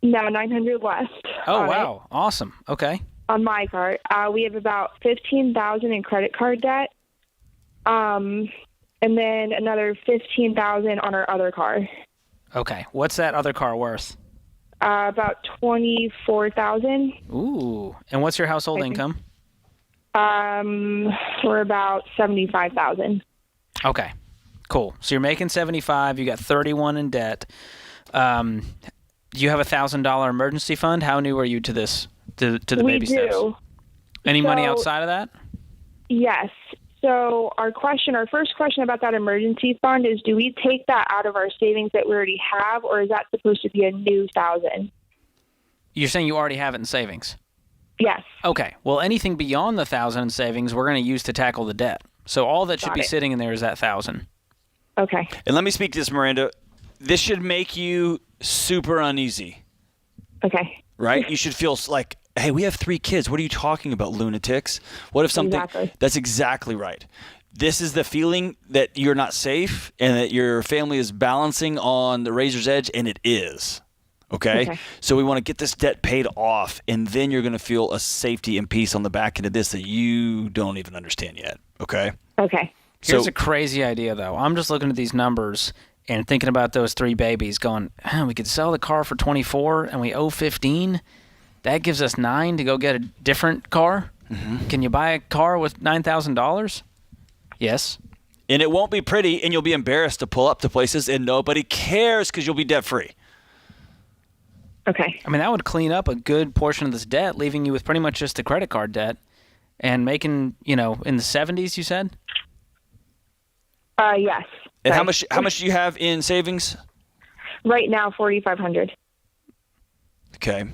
No, $900 left. Oh, wow. Awesome. Okay. On my car. We have about $15,000 in credit card debt. And then another $15,000 on our other car. Okay. What's that other car worth? About $24,000. Ooh. And what's your household income? We're about $75,000. Okay. Cool. So you're making 75. You got 31 in debt. Do you have a $1,000 emergency fund? How new are you to this? To the baby steps? We do. Any money outside of that? Yes. So our first question about that emergency fund is: do we take that out of our savings that we already have, or is that supposed to be a new $1,000? You're saying you already have it in savings? Yes. Okay. Well, anything beyond the $1,000 in savings, we're going to use to tackle the debt. So all that should be sitting in there is that $1,000. Okay. And let me speak to this, Miranda. This should make you super uneasy. Okay. Right? You should feel like, hey, we have 3 kids. What are you talking about, lunatics? What if something... Exactly. That's exactly right. This is the feeling that you're not safe and that your family is balancing on the razor's edge, and it is. Okay? So we want to get this debt paid off, and then you're going to feel a safety and peace on the back end of this that you don't even understand yet. Okay? Okay. Here's a crazy idea, though. I'm just looking at these numbers and thinking about those 3 babies going, we could sell the car for 24 and we owe 15. That gives us 9 to go get a different car. Mm-hmm. Can you buy a car with $9,000? Yes. And it won't be pretty, and you'll be embarrassed to pull up to places, and nobody cares because you'll be debt-free. Okay. I mean, that would clean up a good portion of this debt, leaving you with pretty much just the credit card debt and making, in the 70s, you said? Yes. And how much do you have in savings? Right now, $4,500. Okay.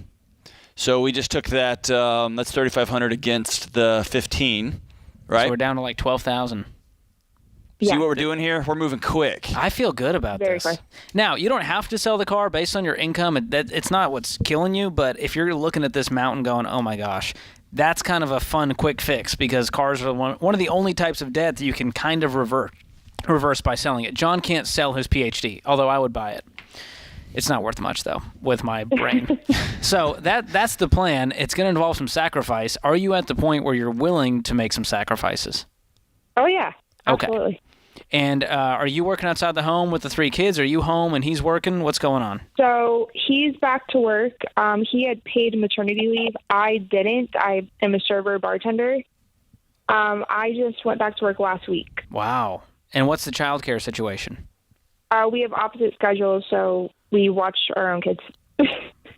So we just took that, that's $3,500 against the 15, right? So we're down to like $12,000. See what we're doing here? We're moving quick. I feel good about this. Quick. Now, you don't have to sell the car based on your income. It's not what's killing you, but if you're looking at this mountain going, oh my gosh, that's kind of a fun, quick fix because cars are one of the only types of debt that you can kind of reverse by selling it. John can't sell his PhD, although I would buy it. It's not worth much, though, with my brain. So that's the plan. It's going to involve some sacrifice. Are you at the point where you're willing to make some sacrifices? Oh, yeah. Okay. Absolutely. And are you working outside the home with the 3 kids? Are you home and he's working? What's going on? So he's back to work. He had paid maternity leave. I didn't. I am a server bartender. I just went back to work last week. Wow. And what's the childcare situation? We have opposite schedules, so we watch our own kids.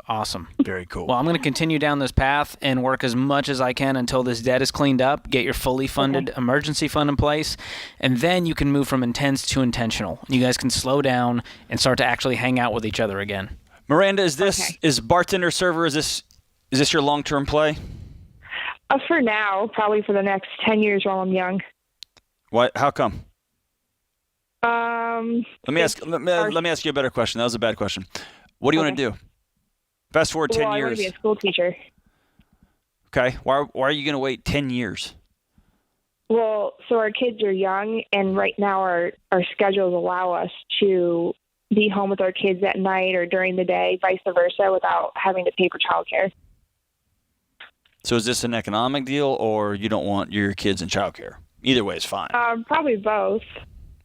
Awesome. Very cool. Well, I'm going to continue down this path and work as much as I can until this debt is cleaned up, get your fully funded emergency fund in place, and then you can move from intense to intentional. You guys can slow down and start to actually hang out with each other again. Miranda, is bartender server, is this your long-term play? For now, probably for the next 10 years while I'm young. What? How come? Let me ask you a better question. That was a bad question. What do you want to do? Fast forward 10 years. I want to be a school teacher. Okay. Why are you going to wait 10 years? Well, so our kids are young, and right now our schedules allow us to be home with our kids at night or during the day, vice versa, without having to pay for childcare. So is this an economic deal, or you don't want your kids in childcare? Either way is fine. Probably both.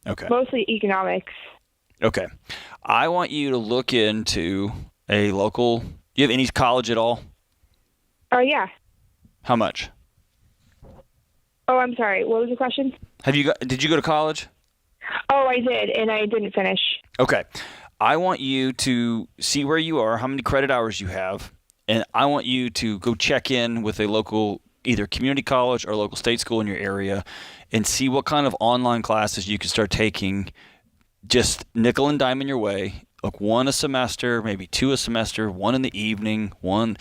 Okay. Mostly economics. Okay. I want you to look into a local... Do you have any college at all? Oh, yeah. How much? Oh, I'm sorry. What was the question? Did you go to college? Oh, I did, and I didn't finish. Okay. I want you to see where you are, how many credit hours you have, and I want you to go check in with a local either community college or local state school in your area and see what kind of online classes you can start taking, just nickel and dime in your way. Like 1 a semester, maybe 2 a semester, 1 in the evening, 1.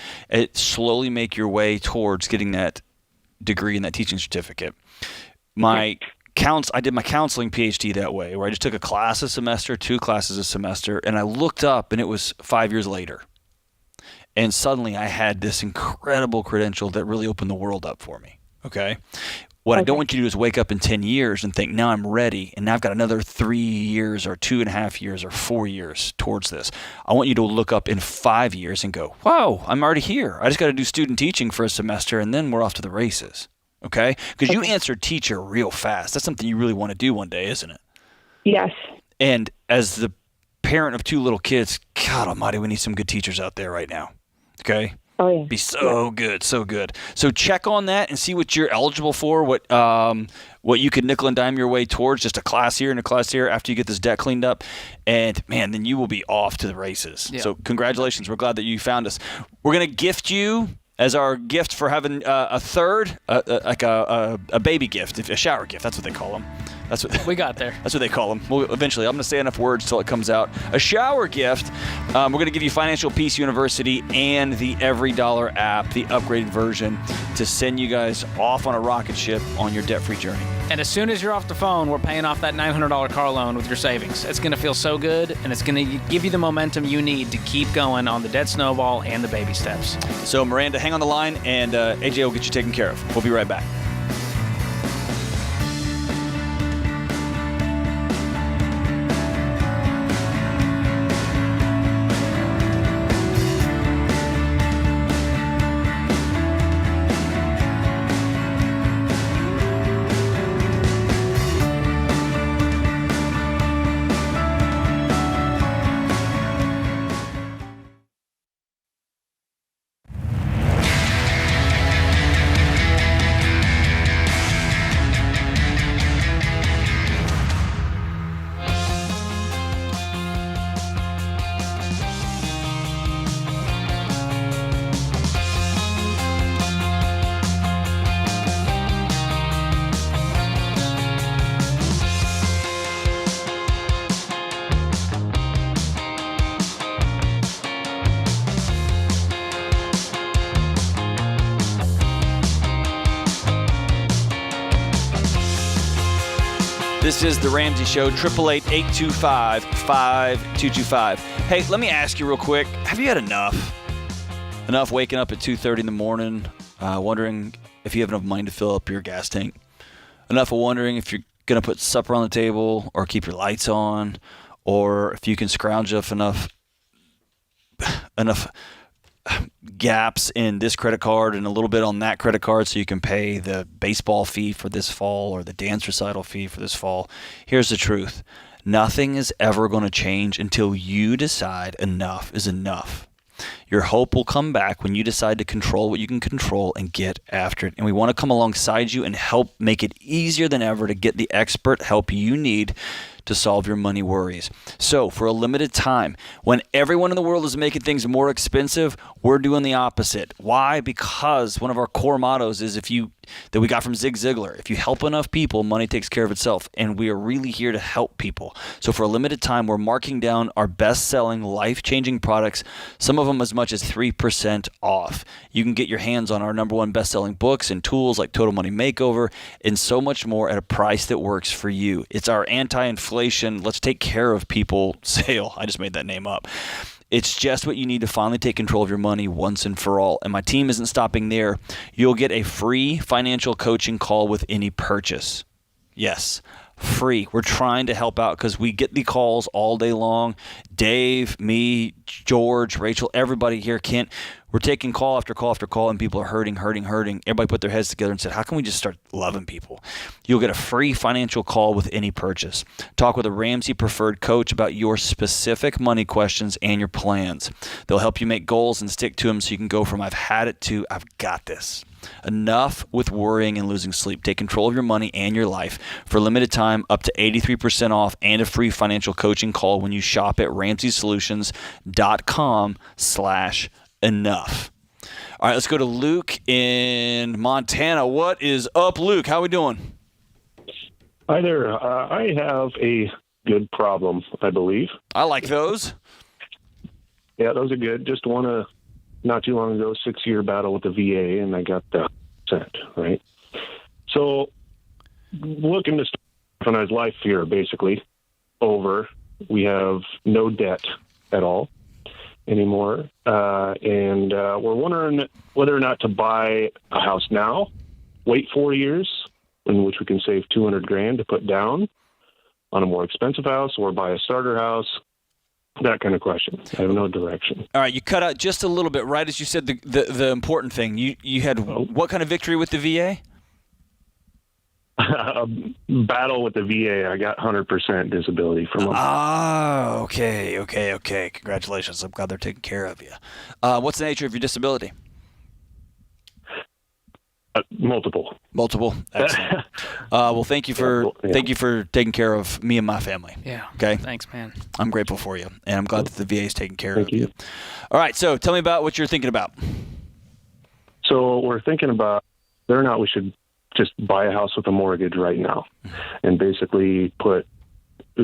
Slowly make your way towards getting that degree and that teaching certificate. I did my counseling PhD that way, where I just took a class a semester, 2 classes a semester, and I looked up and it was 5 years later. And suddenly I had this incredible credential that really opened the world up for me. Okay? What I don't want you to do is wake up in 10 years and think, now I'm ready, and now I've got another 3 years or 2.5 years or 4 years towards this. I want you to look up in 5 years and go, whoa, I'm already here. I just got to do student teaching for a semester, and then we're off to the races. Okay? Because you answered teacher real fast. That's something you really want to do one day, isn't it? Yes. And as the parent of 2 little kids, God almighty, we need some good teachers out there right now. Okay? Oh, yeah. Be so good, so good. So check on that and see what you're eligible for, what you could nickel and dime your way towards, just a class here and a class here after you get this debt cleaned up. And, man, then you will be off to the races. Yeah. So congratulations. We're glad that you found us. We're going to gift you, as our gift for having a third, like a baby gift, a shower gift. That's what they call them. That's what we got there. That's what they call them. Well, eventually, I'm going to say enough words till it comes out. A shower gift. We're going to give you Financial Peace University and the Every Dollar app, the upgraded version, to send you guys off on a rocket ship on your debt-free journey. And as soon as you're off the phone, we're paying off that $900 car loan with your savings. It's going to feel so good, and it's going to give you the momentum you need to keep going on the debt snowball and the baby steps. So, Miranda, hang on the line, and AJ will get you taken care of. We'll be right back. This is The Ramsey Show, 888-825-5225. Hey, let me ask you real quick, have you had enough? Enough waking up at 2:30 in the morning, wondering if you have enough money to fill up your gas tank? Enough of wondering if you're going to put supper on the table or keep your lights on, or if you can scrounge up enough gaps in this credit card and a little bit on that credit card so you can pay the baseball fee for this fall or the dance recital fee for this fall. Here's the truth. Nothing is ever going to change until you decide enough is enough. Your hope will come back when you decide to control what you can control and get after it. And we want to come alongside you and help make it easier than ever to get the expert help you need to solve your money worries. So for a limited time, when everyone in the world is making things more expensive, we're doing the opposite. Why? Because one of our core mottos is that we got from Zig Ziglar. If you help enough people, money takes care of itself. And we are really here to help people. So for a limited time, we're marking down our best-selling, life-changing products, some of them as much as 3% off. You can get your hands on our #1 best-selling books and tools like Total Money Makeover and so much more at a price that works for you. It's our anti-inflation, let's take care of people sale. I just made that name up. It's just what you need to finally take control of your money once and for all. And my team isn't stopping there. You'll get a free financial coaching call with any purchase. Yes, free. We're trying to help out because we get the calls all day long. Dave, me, George, Rachel, everybody here, Kent, we're taking call after call after call, and people are hurting. Everybody put their heads together and said, how can we just start loving people? You'll get a free financial call with any purchase. Talk with a Ramsey Preferred coach about your specific money questions and your plans. They'll help you make goals and stick to them so you can go from I've had it to I've got this. Enough with worrying and losing sleep. Take control of your money and your life. For a limited time, up to 83% off and a free financial coaching call when you shop at RamseySolutions.com/enough. All right, let's go to Luke in Montana. What is up, Luke? How are we doing? Hi there. I have a good problem, I believe. I like those. Yeah, those are good. Just won a, not too long ago, 6-year battle with the VA, and I got the percent, right? So looking to start his life here, basically, over. We have no debt at all anymore. And we're wondering whether or not to buy a house now, wait 4 years, in which we can save $200,000 to put down on a more expensive house, or buy a starter house. That kind of question. I have no direction. All right, you cut out just a little bit right as you said the important thing. You had what kind of victory with the VA? A battle with the VA. I got 100% disability from them. Ah, okay. Congratulations. I'm glad they're taking care of you. What's the nature of your disability? Multiple. Excellent. Well, thank you for taking care of me and my family. Yeah. Okay. Thanks, man. I'm grateful for you, and I'm glad that the VA is taking care of you. All right. So tell me about what you're thinking about. So we're thinking about whether or not we should just buy a house with a mortgage right now, and basically put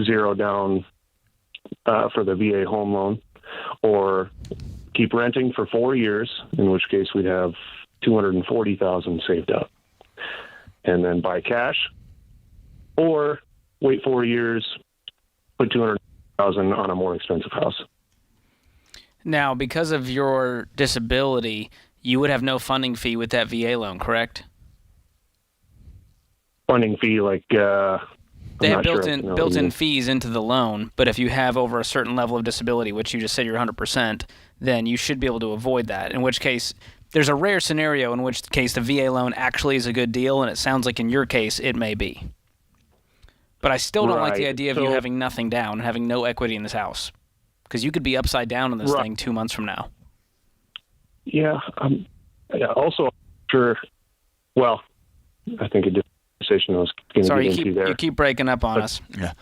zero down for the VA home loan, or keep renting for 4 years, in which case we'd have $240,000 saved up, and then buy cash, or wait 4 years, put $200,000 on a more expensive house. Now, because of your disability, you would have no funding fee with that VA loan, correct? Funding fee, like they have built-in fees into the loan, but if you have over a certain level of disability, which you just said you're 100%, then you should be able to avoid that. In which case, there's a rare scenario in which case the VA loan actually is a good deal, and it sounds like in your case it may be. But I still don't like the idea of you having nothing down and having no equity in this house, because you could be upside down on this thing 2 months from now. Yeah. Also, sure. Well, I think a decision I was going to get into there. You keep breaking up on us. Yeah.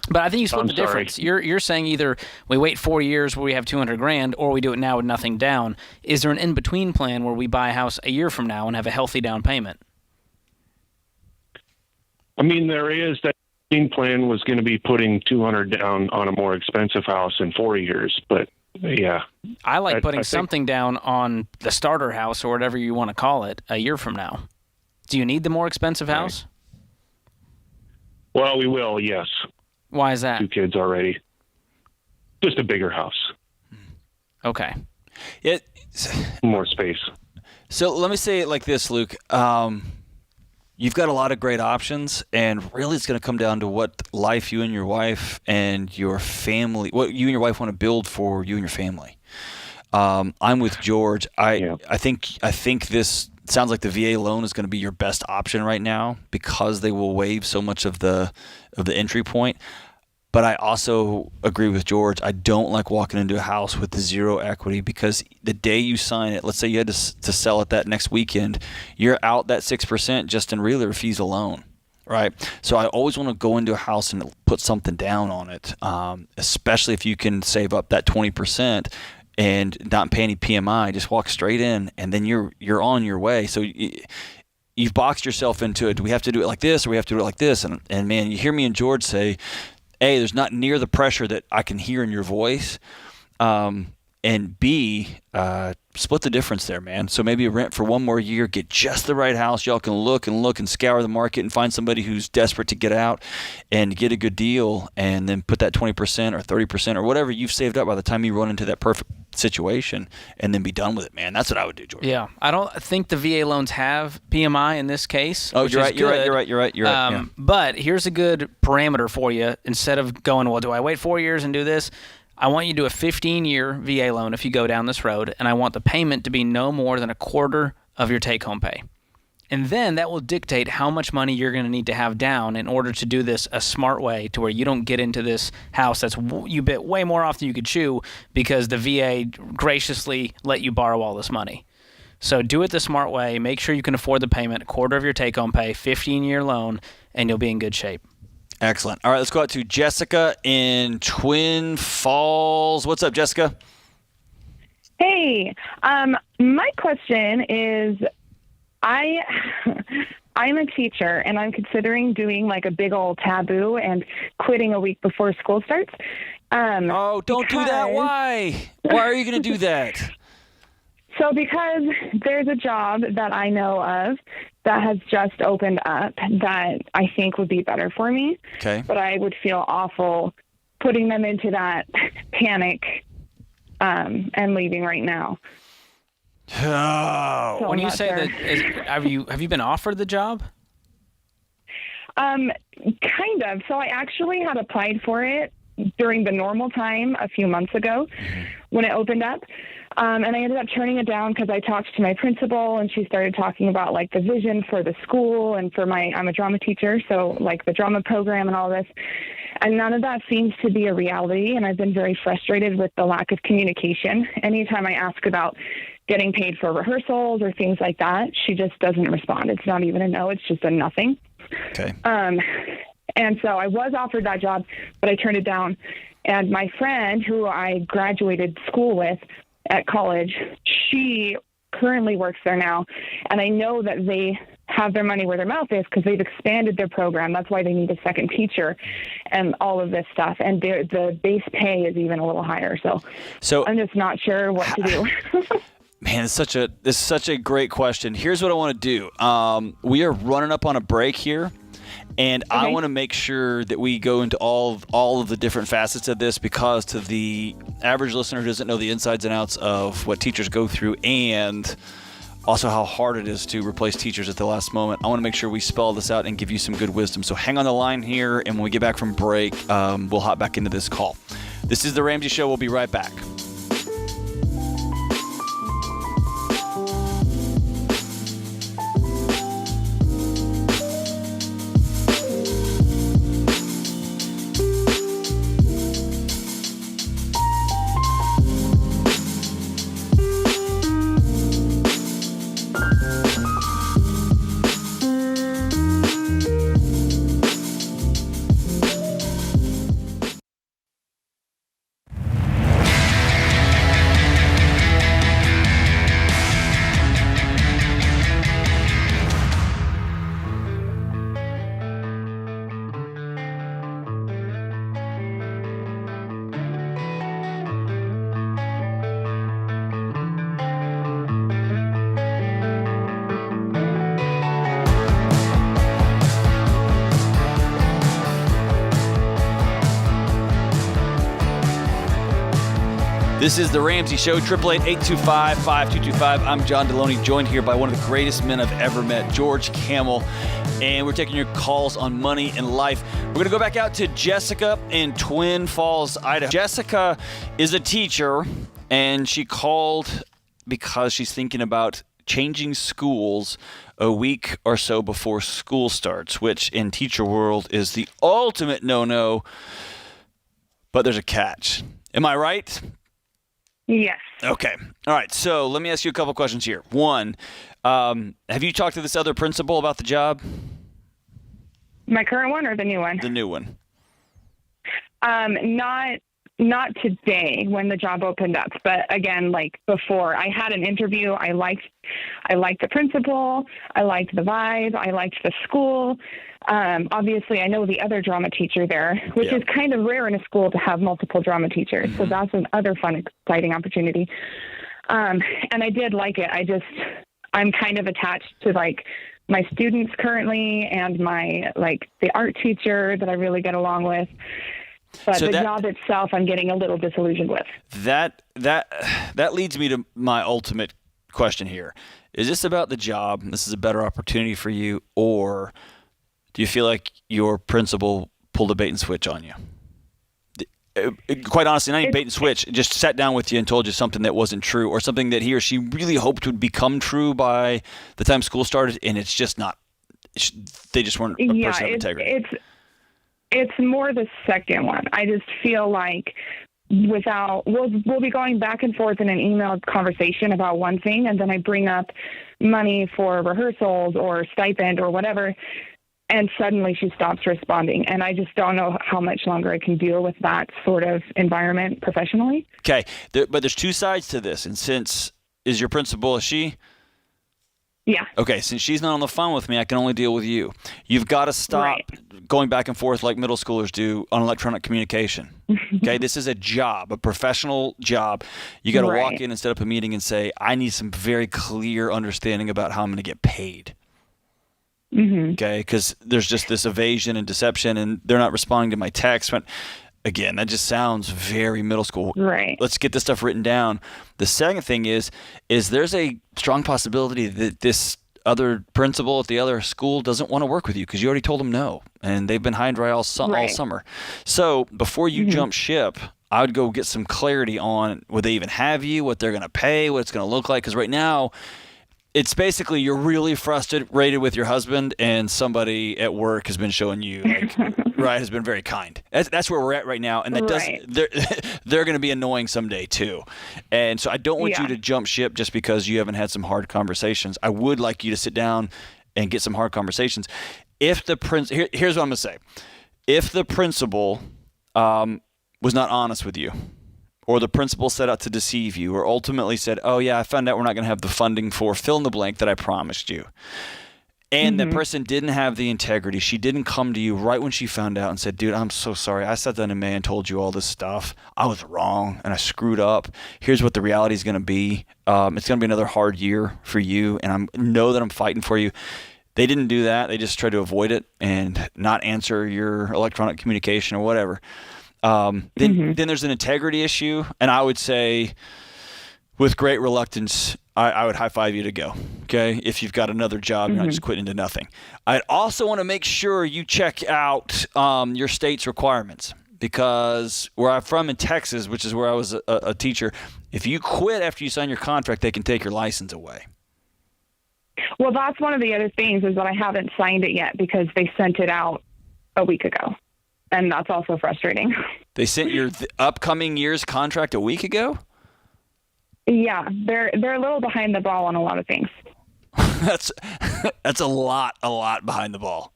But I think you split the difference. You're saying either we wait 4 years where we have $200,000, or we do it now with nothing down. Is there an in-between plan where we buy a house a year from now and have a healthy down payment? I mean, there is. That plan was going to be putting $200,000 down on a more expensive house in 4 years, but yeah. I like putting something down on the starter house, or whatever you want to call it, a year from now. Do you need the more expensive house? Well, we will, yes. Why is that? 2 kids already. Just a bigger house. Okay. More space. So let me say it like this, Luke. You've got a lot of great options, and really it's going to come down to what life you and your wife and your family, what you and your wife want to build for you and your family. I'm with George. I think this sounds like the VA loan is going to be your best option right now, because they will waive so much of the entry point. But I also agree with George. I don't like walking into a house with zero equity, because the day you sign it, let's say you had to sell it that next weekend, you're out that 6% just in realtor fees alone, right? So I always want to go into a house and put something down on it, especially if you can save up that 20% and not pay any PMI. Just walk straight in, and then you're on your way. So you've boxed yourself into it. Do we have to do it like this, or we have to do it like this? And man, you hear me and George say, A, there's not near the pressure that I can hear in your voice, and B, split the difference there, man. So maybe rent for 1 more year, get just the right house. Y'all can look and scour the market and find somebody who's desperate to get out and get a good deal, and then put that 20% or 30% or whatever you've saved up by the time you run into that perfect situation, and then be done with it, man. That's what I would do, George. Yeah, I don't think the VA loans have PMI in this case. Oh, you're right. But here's a good parameter for you. Instead of going, well, do I wait 4 years and do this? I want you to do a 15-year VA loan if you go down this road, and I want the payment to be no more than a quarter of your take-home pay. And then that will dictate how much money you're going to need to have down in order to do this a smart way, to where you don't get into this house that's you bet way more off than you could chew because the VA graciously let you borrow all this money. So do it the smart way. Make sure you can afford the payment, a quarter of your take-home pay, 15-year loan, and you'll be in good shape. Excellent. All right, let's go out to Jessica in Twin Falls. What's up, Jessica? Hey, my question is, I'm a teacher, and I'm considering doing like a big old taboo and quitting a week before school starts. Don't do that. Why? Why are you going to do that? So because there's a job that I know of that has just opened up that I think would be better for me. Okay. But I would feel awful putting them into that panic and leaving right now. Oh. So When I'm you not say sure. that, have you been offered the job? Kind of. So I actually had applied for it during the normal time a few months ago when it opened up. And I ended up turning it down because I talked to my principal, and she started talking about like the vision for the school and for I'm a drama teacher, so like the drama program and all this. And none of that seems to be a reality. And I've been very frustrated with the lack of communication. Anytime I ask about getting paid for rehearsals or things like that, she just doesn't respond. It's not even a no, it's just a nothing. Okay. And so I was offered that job, but I turned it down. And my friend, who I graduated school with at college, she currently works there now. And I know that they have their money where their mouth is because they've expanded their program. That's why they need a second teacher and all of this stuff. And the base pay is even a little higher. So I'm just not sure what to do. Man, this is such a great question. Here's what I want to do. We are running up on a break here. And I want to make sure that we go into all of the different facets of this, because to the average listener who doesn't know the insides and outs of what teachers go through and also how hard it is to replace teachers at the last moment, I want to make sure we spell this out and give you some good wisdom. So hang on the line here, and when we get back from break, we'll hop back into this call. This is The Ramsey Show. We'll be right back. This is The Ramsey Show, 888-825-5225. I'm John Deloney, joined here by one of the greatest men I've ever met, George Camel. And we're taking your calls on money and life. We're going to go back out to Jessica in Twin Falls, Idaho. Jessica is a teacher, and she called because she's thinking about changing schools a week or so before school starts, which in teacher world is the ultimate no-no. But there's a catch. Am I right? Yes. Okay. All right. So let me ask you a couple questions here. One, have you talked to this other principal about the job? My current one or the new one? The new one. Not today when the job opened up, but again, like before, I had an interview. I liked the principal. I liked the vibe. I liked the school. Obviously, I know the other drama teacher there, which is kind of rare in a school to have multiple drama teachers. Mm-hmm. So that's another fun, exciting opportunity. And I did like it. I'm kind of attached to like my students currently and my the art teacher that I really get along with. But so the job itself, I'm getting a little disillusioned with. That leads me to my ultimate question here. Is this about the job? This is a better opportunity for you, or do you feel like your principal pulled a bait and switch on you? quite honestly, not even bait and switch, just sat down with you and told you something that wasn't true, or something that he or she really hoped would become true by the time school started, and it's just not. They just weren't a person of integrity. It's more the second one. I just feel like we'll be going back and forth in an email conversation about one thing, and then I bring up money for rehearsals or stipend or whatever, and suddenly she stops responding. And I just don't know how much longer I can deal with that sort of environment professionally. Okay, but there's two sides to this. And is your principal a she? Yeah. Okay, since she's not on the phone with me, I can only deal with you. You've got to stop going back and forth like middle schoolers do on electronic communication. Okay, this is a job, a professional job. You got to walk in and set up a meeting and say, I need some very clear understanding about how I'm going to get paid. Okay, because there's just this evasion and deception, and they're not responding to my text. But again, that just sounds very middle school. Right. Let's get this stuff written down. The second thing is there's a strong possibility that this other principal at the other school doesn't want to work with you because you already told them no, and they've been high and dry all summer. So before you jump ship, I would go get some clarity on would they even have you, what they're going to pay, what it's going to look like. Because right now, it's basically you're really frustrated with your husband, and somebody at work has been showing you, has been very kind. That's where we're at right now, and that they're going to be annoying someday too. And so I don't want you to jump ship just because you haven't had some hard conversations. I would like you to sit down and get some hard conversations. If the here's what I'm going to say: if the principal was not honest with you, or the principal set out to deceive you, or ultimately said, oh yeah, I found out we're not going to have the funding for fill in the blank that I promised you. And the person didn't have the integrity. She didn't come to you right when she found out and said, dude, I'm so sorry. I sat down in May and told you all this stuff. I was wrong and I screwed up. Here's what the reality is going to be. It's going to be another hard year for you, and I know that I'm fighting for you. They didn't do that. They just tried to avoid it and not answer your electronic communication or whatever. Then there's an integrity issue, and I would say with great reluctance, I would high-five you to go, okay? If you've got another job, you're not just quitting into nothing. I'd also want to make sure you check out your state's requirements, because where I'm from in Texas, which is where I was a teacher, if you quit after you sign your contract, they can take your license away. Well, that's one of the other things is that I haven't signed it yet because they sent it out a week ago. And that's also frustrating. They sent your upcoming year's contract a week ago? Yeah, they're a little behind the ball on a lot of things. That's a lot behind the ball.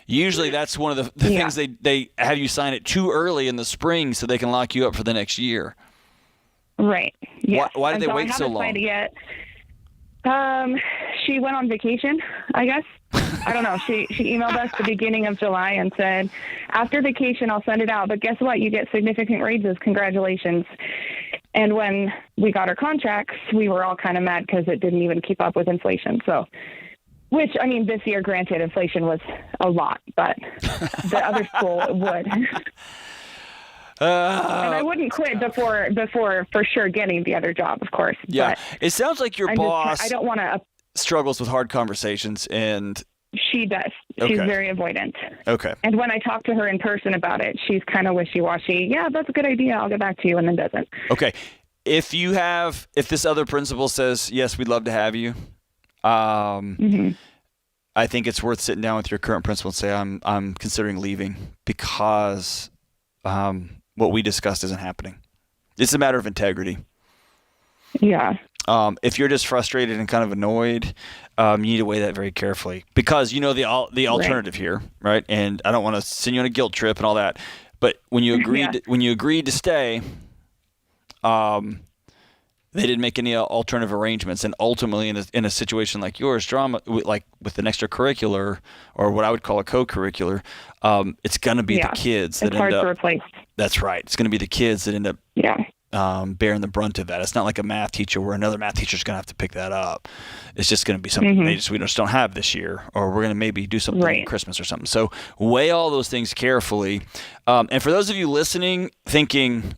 Usually that's one of the things they have you sign it too early in the spring so they can lock you up for the next year. Right. Yeah. Why did they wait so long? I haven't signed it yet. She went on vacation, I guess. I don't know. She emailed us the beginning of July and said, after vacation, I'll send it out. But guess what? You get significant raises. Congratulations. And when we got our contracts, we were all kind of mad because it didn't even keep up with inflation. So, which, I mean, this year, granted, inflation was a lot, but the other school would. And I wouldn't quit before for sure getting the other job, of course. Yeah. But it sounds like your boss I don't want to struggles with hard conversations, and she does. She's very avoidant. Okay. And when I talk to her in person about it, she's kind of wishy-washy. Yeah, that's a good idea. I'll get back to you, and then doesn't. Okay. If this other principal says, yes, we'd love to have you, I think it's worth sitting down with your current principal and say, I'm considering leaving because what we discussed isn't happening. It's a matter of integrity. Yeah. If you're just frustrated and kind of annoyed, you need to weigh that very carefully, because you know the alternative here, right? And I don't want to send you on a guilt trip and all that, but when you agreed to stay, they didn't make any alternative arrangements, and ultimately in a situation like yours, like with an extracurricular or what I would call a co-curricular, it's going to be the kids that end up. It's hard to replace. That's right. It's going to be the kids that end up. Bearing the brunt of that. It's not like a math teacher where another math teacher is going to have to pick that up. It's just going to be something we just don't have this year, or we're going to maybe do something at Christmas or something. So weigh all those things carefully. And for those of you listening, thinking,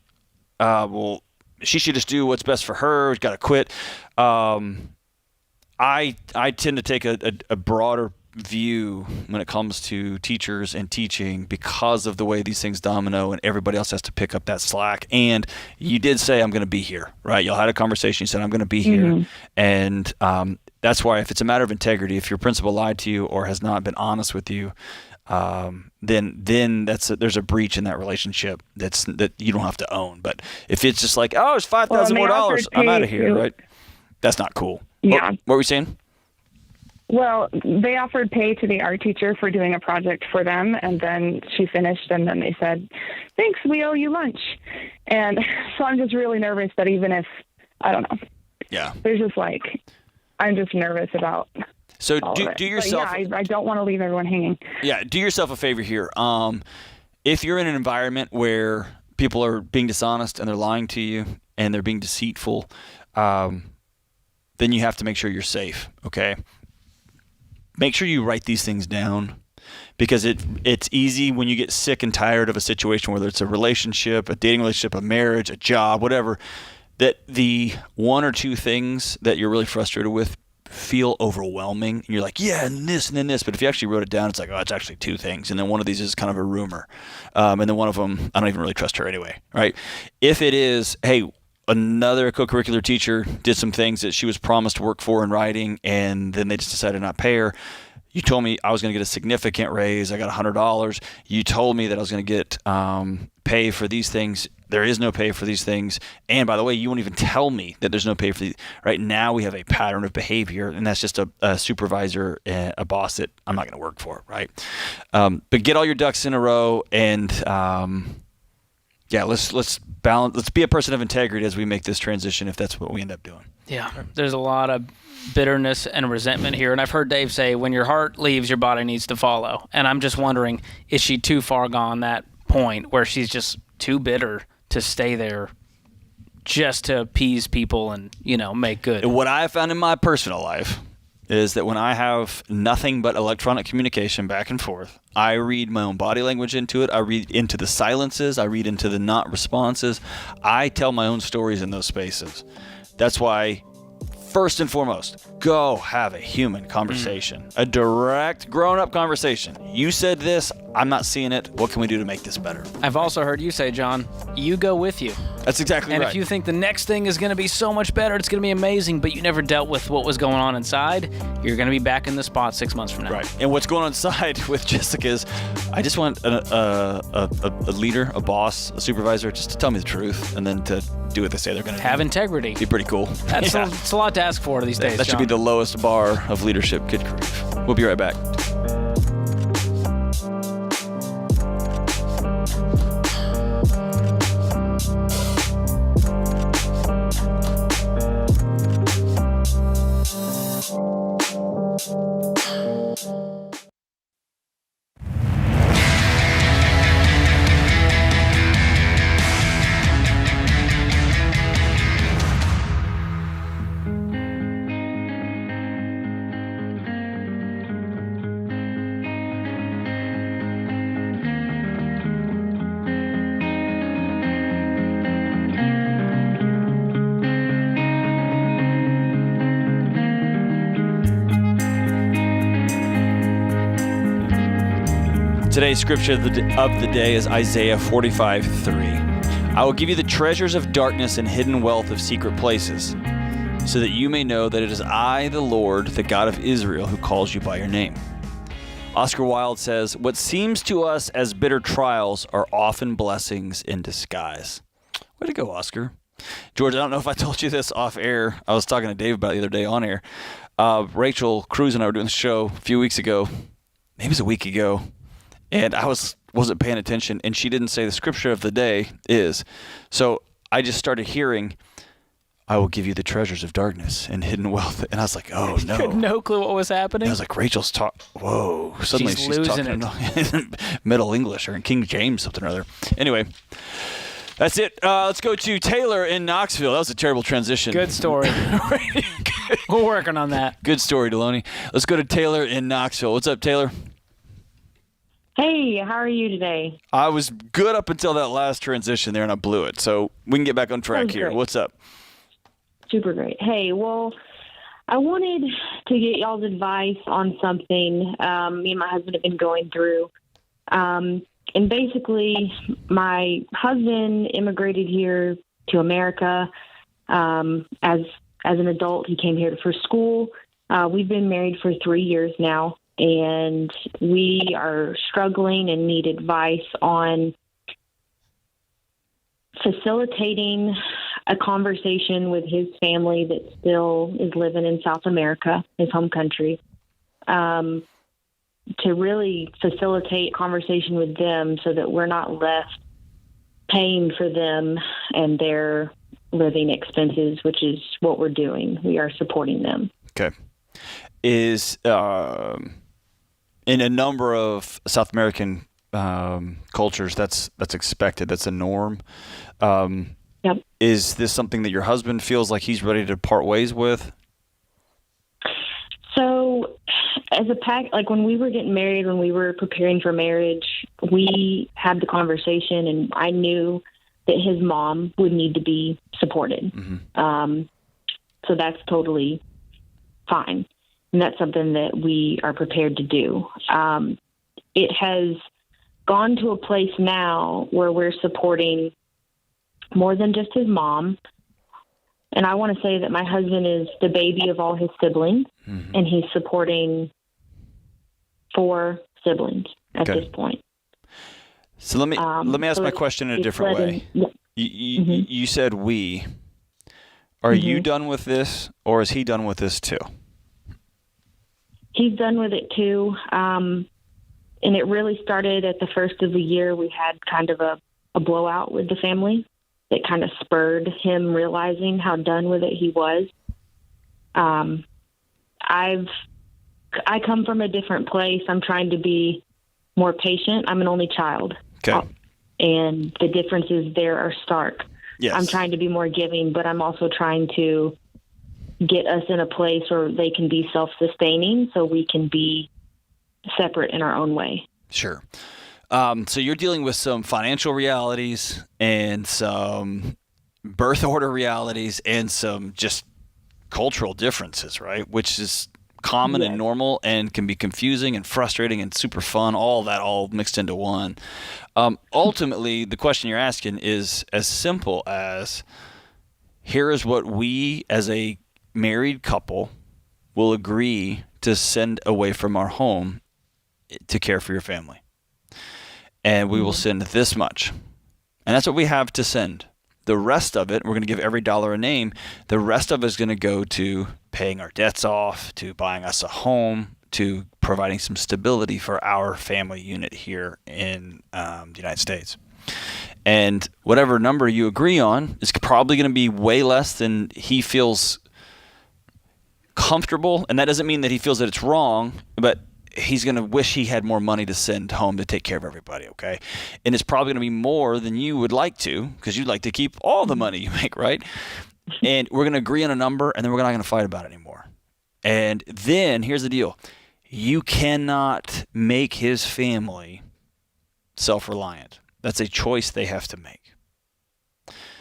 well, she should just do what's best for her. She's got to quit. I tend to take a broader view when it comes to teachers and teaching because of the way these things domino and everybody else has to pick up that slack. And you did say, I'm going to be here, right? Y'all had a conversation. You said, I'm going to be here. And that's why if it's a matter of integrity, if your principal lied to you or has not been honest with you, then there's a breach in that relationship that you don't have to own. But if it's just like, oh, it's $5,000 more, I'm out of here, right? That's not cool. Yeah. What were you saying? Well, they offered pay to the art teacher for doing a project for them, and then she finished, and then they said, thanks, we owe you lunch. And so I'm just really nervous that even if, I don't know. Yeah. There's just I'm just nervous about So all of it. do yourself... But yeah, I don't want to leave everyone hanging. Yeah, do yourself a favor here. If you're in an environment where people are being dishonest and they're lying to you and they're being deceitful, then you have to make sure you're safe, okay? Make sure you write these things down because it's easy when you get sick and tired of a situation, whether it's a relationship, a dating relationship, a marriage, a job, whatever, that the one or two things that you're really frustrated with feel overwhelming. And you're like, yeah, and then this. But if you actually wrote it down, it's like, oh, it's actually two things. And then one of these is kind of a rumor. And then one of them, I don't even really trust her anyway, right? If it is, hey, another co-curricular teacher did some things that she was promised work for in writing, and then they just decided not to pay her. You told me I was going to get a significant raise. I got $100. You told me that I was going to get pay for these things. There is no pay for these things. And by the way, you won't even tell me that there's no pay for these. Right now we have a pattern of behavior, and that's just a supervisor, a boss that I'm not going to work for, right? But get all your ducks in a row, and let's balance. Let's be a person of integrity as we make this transition, if that's what we end up doing. Yeah, there's a lot of bitterness and resentment here. And I've heard Dave say, when your heart leaves, your body needs to follow. And I'm just wondering, is she too far gone that point where she's just too bitter to stay there just to appease people and, make good? What I found in my personal life is that when I have nothing but electronic communication back and forth, I read my own body language into it. I read into the silences. I read into the not responses. I tell my own stories in those spaces. That's why, first and foremost, go have a human conversation, a direct grown-up conversation. You said this, I'm not seeing it. What can we do to make this better? I've also heard you say, John, you go with you. That's exactly right. And if you think the next thing is going to be so much better, it's going to be amazing, but you never dealt with what was going on inside, you're going to be back in the spot 6 months from now. Right. And what's going on inside with Jessica is, I just want a leader, a boss, a supervisor, just to tell me the truth and then to do what they say they're going to do. Have integrity. Be pretty cool. That's it's a lot to ask for these days, That should be the lowest bar of leadership, Kid Grief. We'll be right back. Today's scripture of the day is Isaiah 45:3. I will give you the treasures of darkness and hidden wealth of secret places, so that you may know that it is I, the Lord, the God of Israel, who calls you by your name. Oscar Wilde says, what seems to us as bitter trials are often blessings in disguise. Way to go, Oscar. George, I don't know if I told you this off air. I was talking to Dave about it the other day on air. Rachel Cruz and I were doing the show a few weeks ago. Maybe it was a week ago. And I wasn't paying attention, and she didn't say the scripture of the day is. So I just started hearing, I will give you the treasures of darkness and hidden wealth. And I was like, oh, no. You had no clue what was happening? And I was like, Rachel's whoa. Suddenly she's losing talking in Middle English or in King James something or other. Anyway, that's it. Let's go to Taylor in Knoxville. That was a terrible transition. Good story. We're working on that. Good story, Deloney. Let's go to Taylor in Knoxville. What's up, Taylor? Hey, how are you today? I was good up until that last transition there, and I blew it. So we can get back on track here. Great. What's up? Super great. Hey, well, I wanted to get y'all's advice on something me and my husband have been going through. And basically, my husband immigrated here to America as an adult. He came here for school. We've been married for 3 years now, and we are struggling and need advice on facilitating a conversation with his family that still is living in South America, his home country, to really facilitate conversation with them so that we're not left paying for them and their living expenses, which is what we're doing. We are supporting them. Okay. Is in a number of South American cultures, that's expected. That's a norm. Yep. Is this something that your husband feels like he's ready to part ways with? So, as a pack, like when we were getting married, when we were preparing for marriage, we had the conversation, and I knew that his mom would need to be supported. So that's totally fine. And that's something that we are prepared to do. It has gone to a place now where we're supporting more than just his mom. And I want to say that my husband is the baby of all his siblings, and he's supporting 4 siblings at this point. So let me ask my question in a different way. You said we. Are you done with this, or is he done with this too? He's done with it too. And it really started at the first of the year. We had kind of a blowout with the family that kind of spurred him realizing how done with it he was. I come from a different place. I'm trying to be more patient. I'm an only child. Okay. And the differences there are stark. Yes. I'm trying to be more giving, but I'm also trying to get us in a place where they can be self-sustaining so we can be separate in our own way. Sure. So you're dealing with some financial realities and some birth order realities and some just cultural differences, right? Which is common and normal and can be confusing and frustrating and super fun, all that all mixed into one. Ultimately, the question you're asking is as simple as, here is what we as a married couple will agree to send away from our home to care for your family. And we will send this much. And that's what we have to send. The rest of it, we're going to give every dollar a name. The rest of it is going to go to paying our debts off, to buying us a home, to providing some stability for our family unit here in the United States. And whatever number you agree on is probably going to be way less than he feels comfortable. And that doesn't mean that he feels that it's wrong, but he's going to wish he had more money to send home to take care of everybody, okay? And it's probably going to be more than you would like to, because you'd like to keep all the money you make, right? And we're going to agree on a number, and then we're not going to fight about it anymore. And then, here's the deal. You cannot make his family self-reliant. That's a choice they have to make.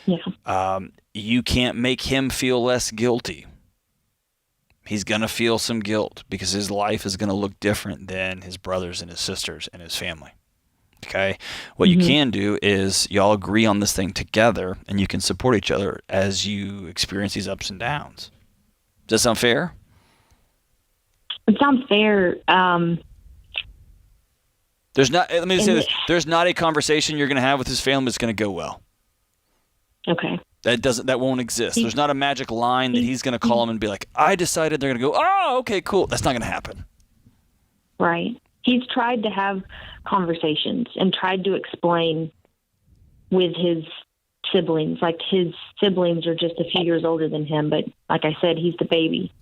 Yeah. You can't make him feel less guilty. He's going to feel some guilt because his life is going to look different than his brothers and his sisters and his family. Okay? What you can do is y'all agree on this thing together, and you can support each other as you experience these ups and downs. Does that sound fair? It sounds fair. Let me say this. There's not a conversation you're going to have with his family that's going to go well. Okay. That won't exist. There's not a magic line that he's going to call him and be like, I decided. They're going to go, oh, okay, cool. That's not going to happen. Right. He's tried to have conversations and tried to explain with his siblings. Like, his siblings are just a few years older than him, but like I said, he's the baby.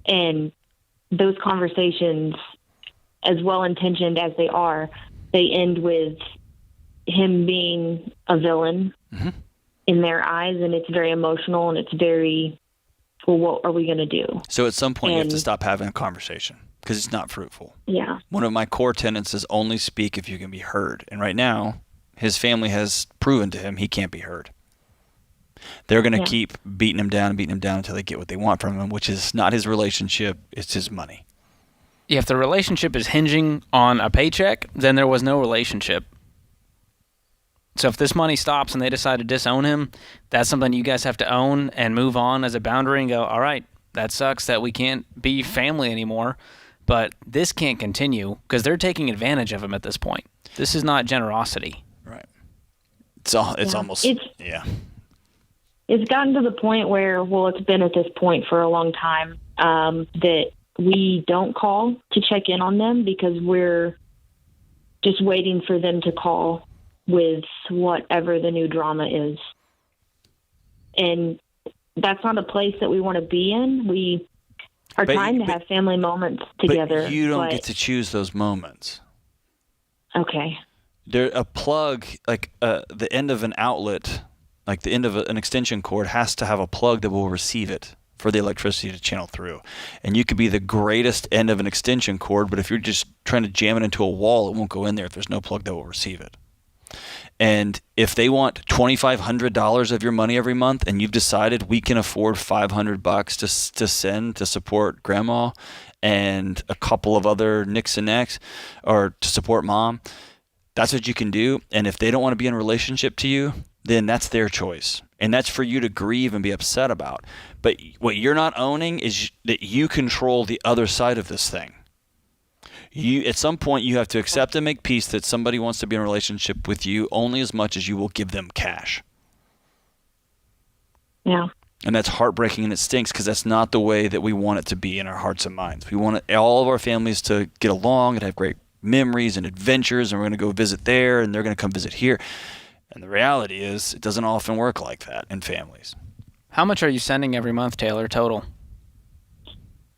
And those conversations, as well-intentioned as they are, they end with him being a villain in their eyes, and it's very emotional, and it's very, well, what are we going to do? So at some point you have to stop having a conversation because it's not fruitful. Yeah. One of my core tenets is only speak if you can be heard. And right now, his family has proven to him he can't be heard. They're going to keep beating him down until they get what they want from him, which is not his relationship, it's his money. Yeah, if the relationship is hinging on a paycheck, then there was no relationship. So if this money stops and they decide to disown him, that's something you guys have to own and move on as a boundary and go, all right, that sucks that we can't be family anymore, but this can't continue because they're taking advantage of him at this point. This is not generosity. Right. It's almost, It's gotten to the point where, it's been at this point for a long time, that we don't call to check in on them because we're just waiting for them to call with whatever the new drama is. And that's not a place that we want to be in. We are trying to have family moments together. But you don't get to choose those moments. Okay. A plug, like the end of an outlet, like the end of an extension cord, has to have a plug that will receive it for the electricity to channel through. And you could be the greatest end of an extension cord, but if you're just trying to jam it into a wall, it won't go in there if there's no plug that will receive it. And if they want $2,500 of your money every month and you've decided we can afford $500 to send to support grandma and a couple of other nicks and necks, or to support mom, that's what you can do. And if they don't want to be in a relationship to you, then that's their choice. And that's for you to grieve and be upset about. But what you're not owning is that you control the other side of this thing. At some point, you have to accept and make peace that somebody wants to be in a relationship with you only as much as you will give them cash. Yeah. And that's heartbreaking and it stinks because that's not the way that we want it to be in our hearts and minds. We want all of our families to get along and have great memories and adventures, and we're going to go visit there and they're going to come visit here. And the reality is it doesn't often work like that in families. How much are you sending every month, Taylor, total?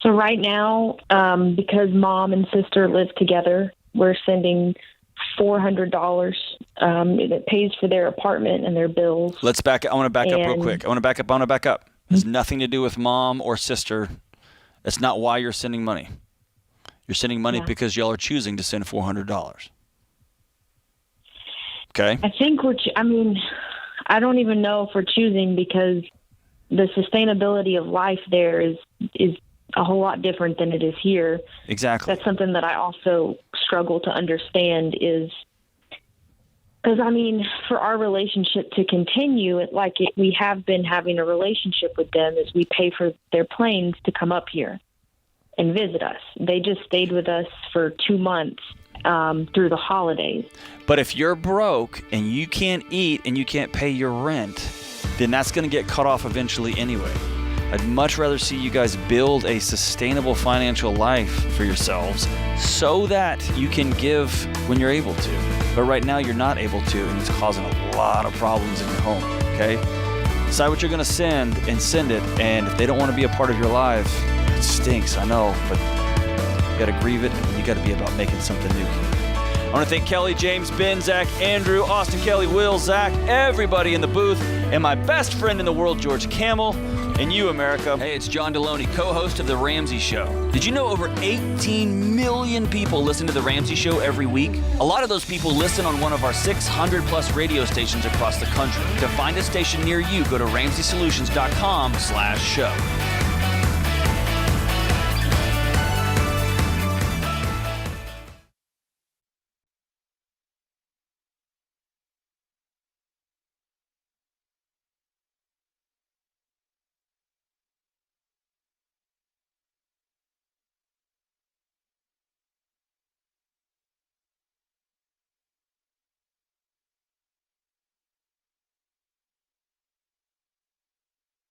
So right now, because mom and sister live together, we're sending $400. It pays for their apartment and their bills. I want to back up real quick. I want to back up. It has nothing to do with mom or sister. That's not why you're sending money. You're sending money because y'all are choosing to send $400. Okay? I think I don't even know if we're choosing because the sustainability of life there is a whole lot different than it is here. Exactly. That's something that I also struggle to understand is because, for our relationship to continue, we have been having a relationship with them is we pay for their planes to come up here and visit us. They just stayed with us for 2 months through the holidays. But if you're broke and you can't eat and you can't pay your rent, then that's going to get cut off eventually anyway. I'd much rather see you guys build a sustainable financial life for yourselves so that you can give when you're able to. But right now you're not able to, and it's causing a lot of problems in your home, okay? Decide what you're going to send and send it, and if they don't want to be a part of your life, it stinks, I know, but you got to grieve it, and you got to be about making something new. I want to thank Kelly, James, Ben, Zach, Andrew, Austin, Kelly, Will, Zach, everybody in the booth, and my best friend in the world, George Camel, and you, America. Hey, it's John Deloney, co-host of The Ramsey Show. Did you know over 18 million people listen to The Ramsey Show every week? A lot of those people listen on one of our 600-plus radio stations across the country. To find a station near you, go to RamseySolutions.com/show.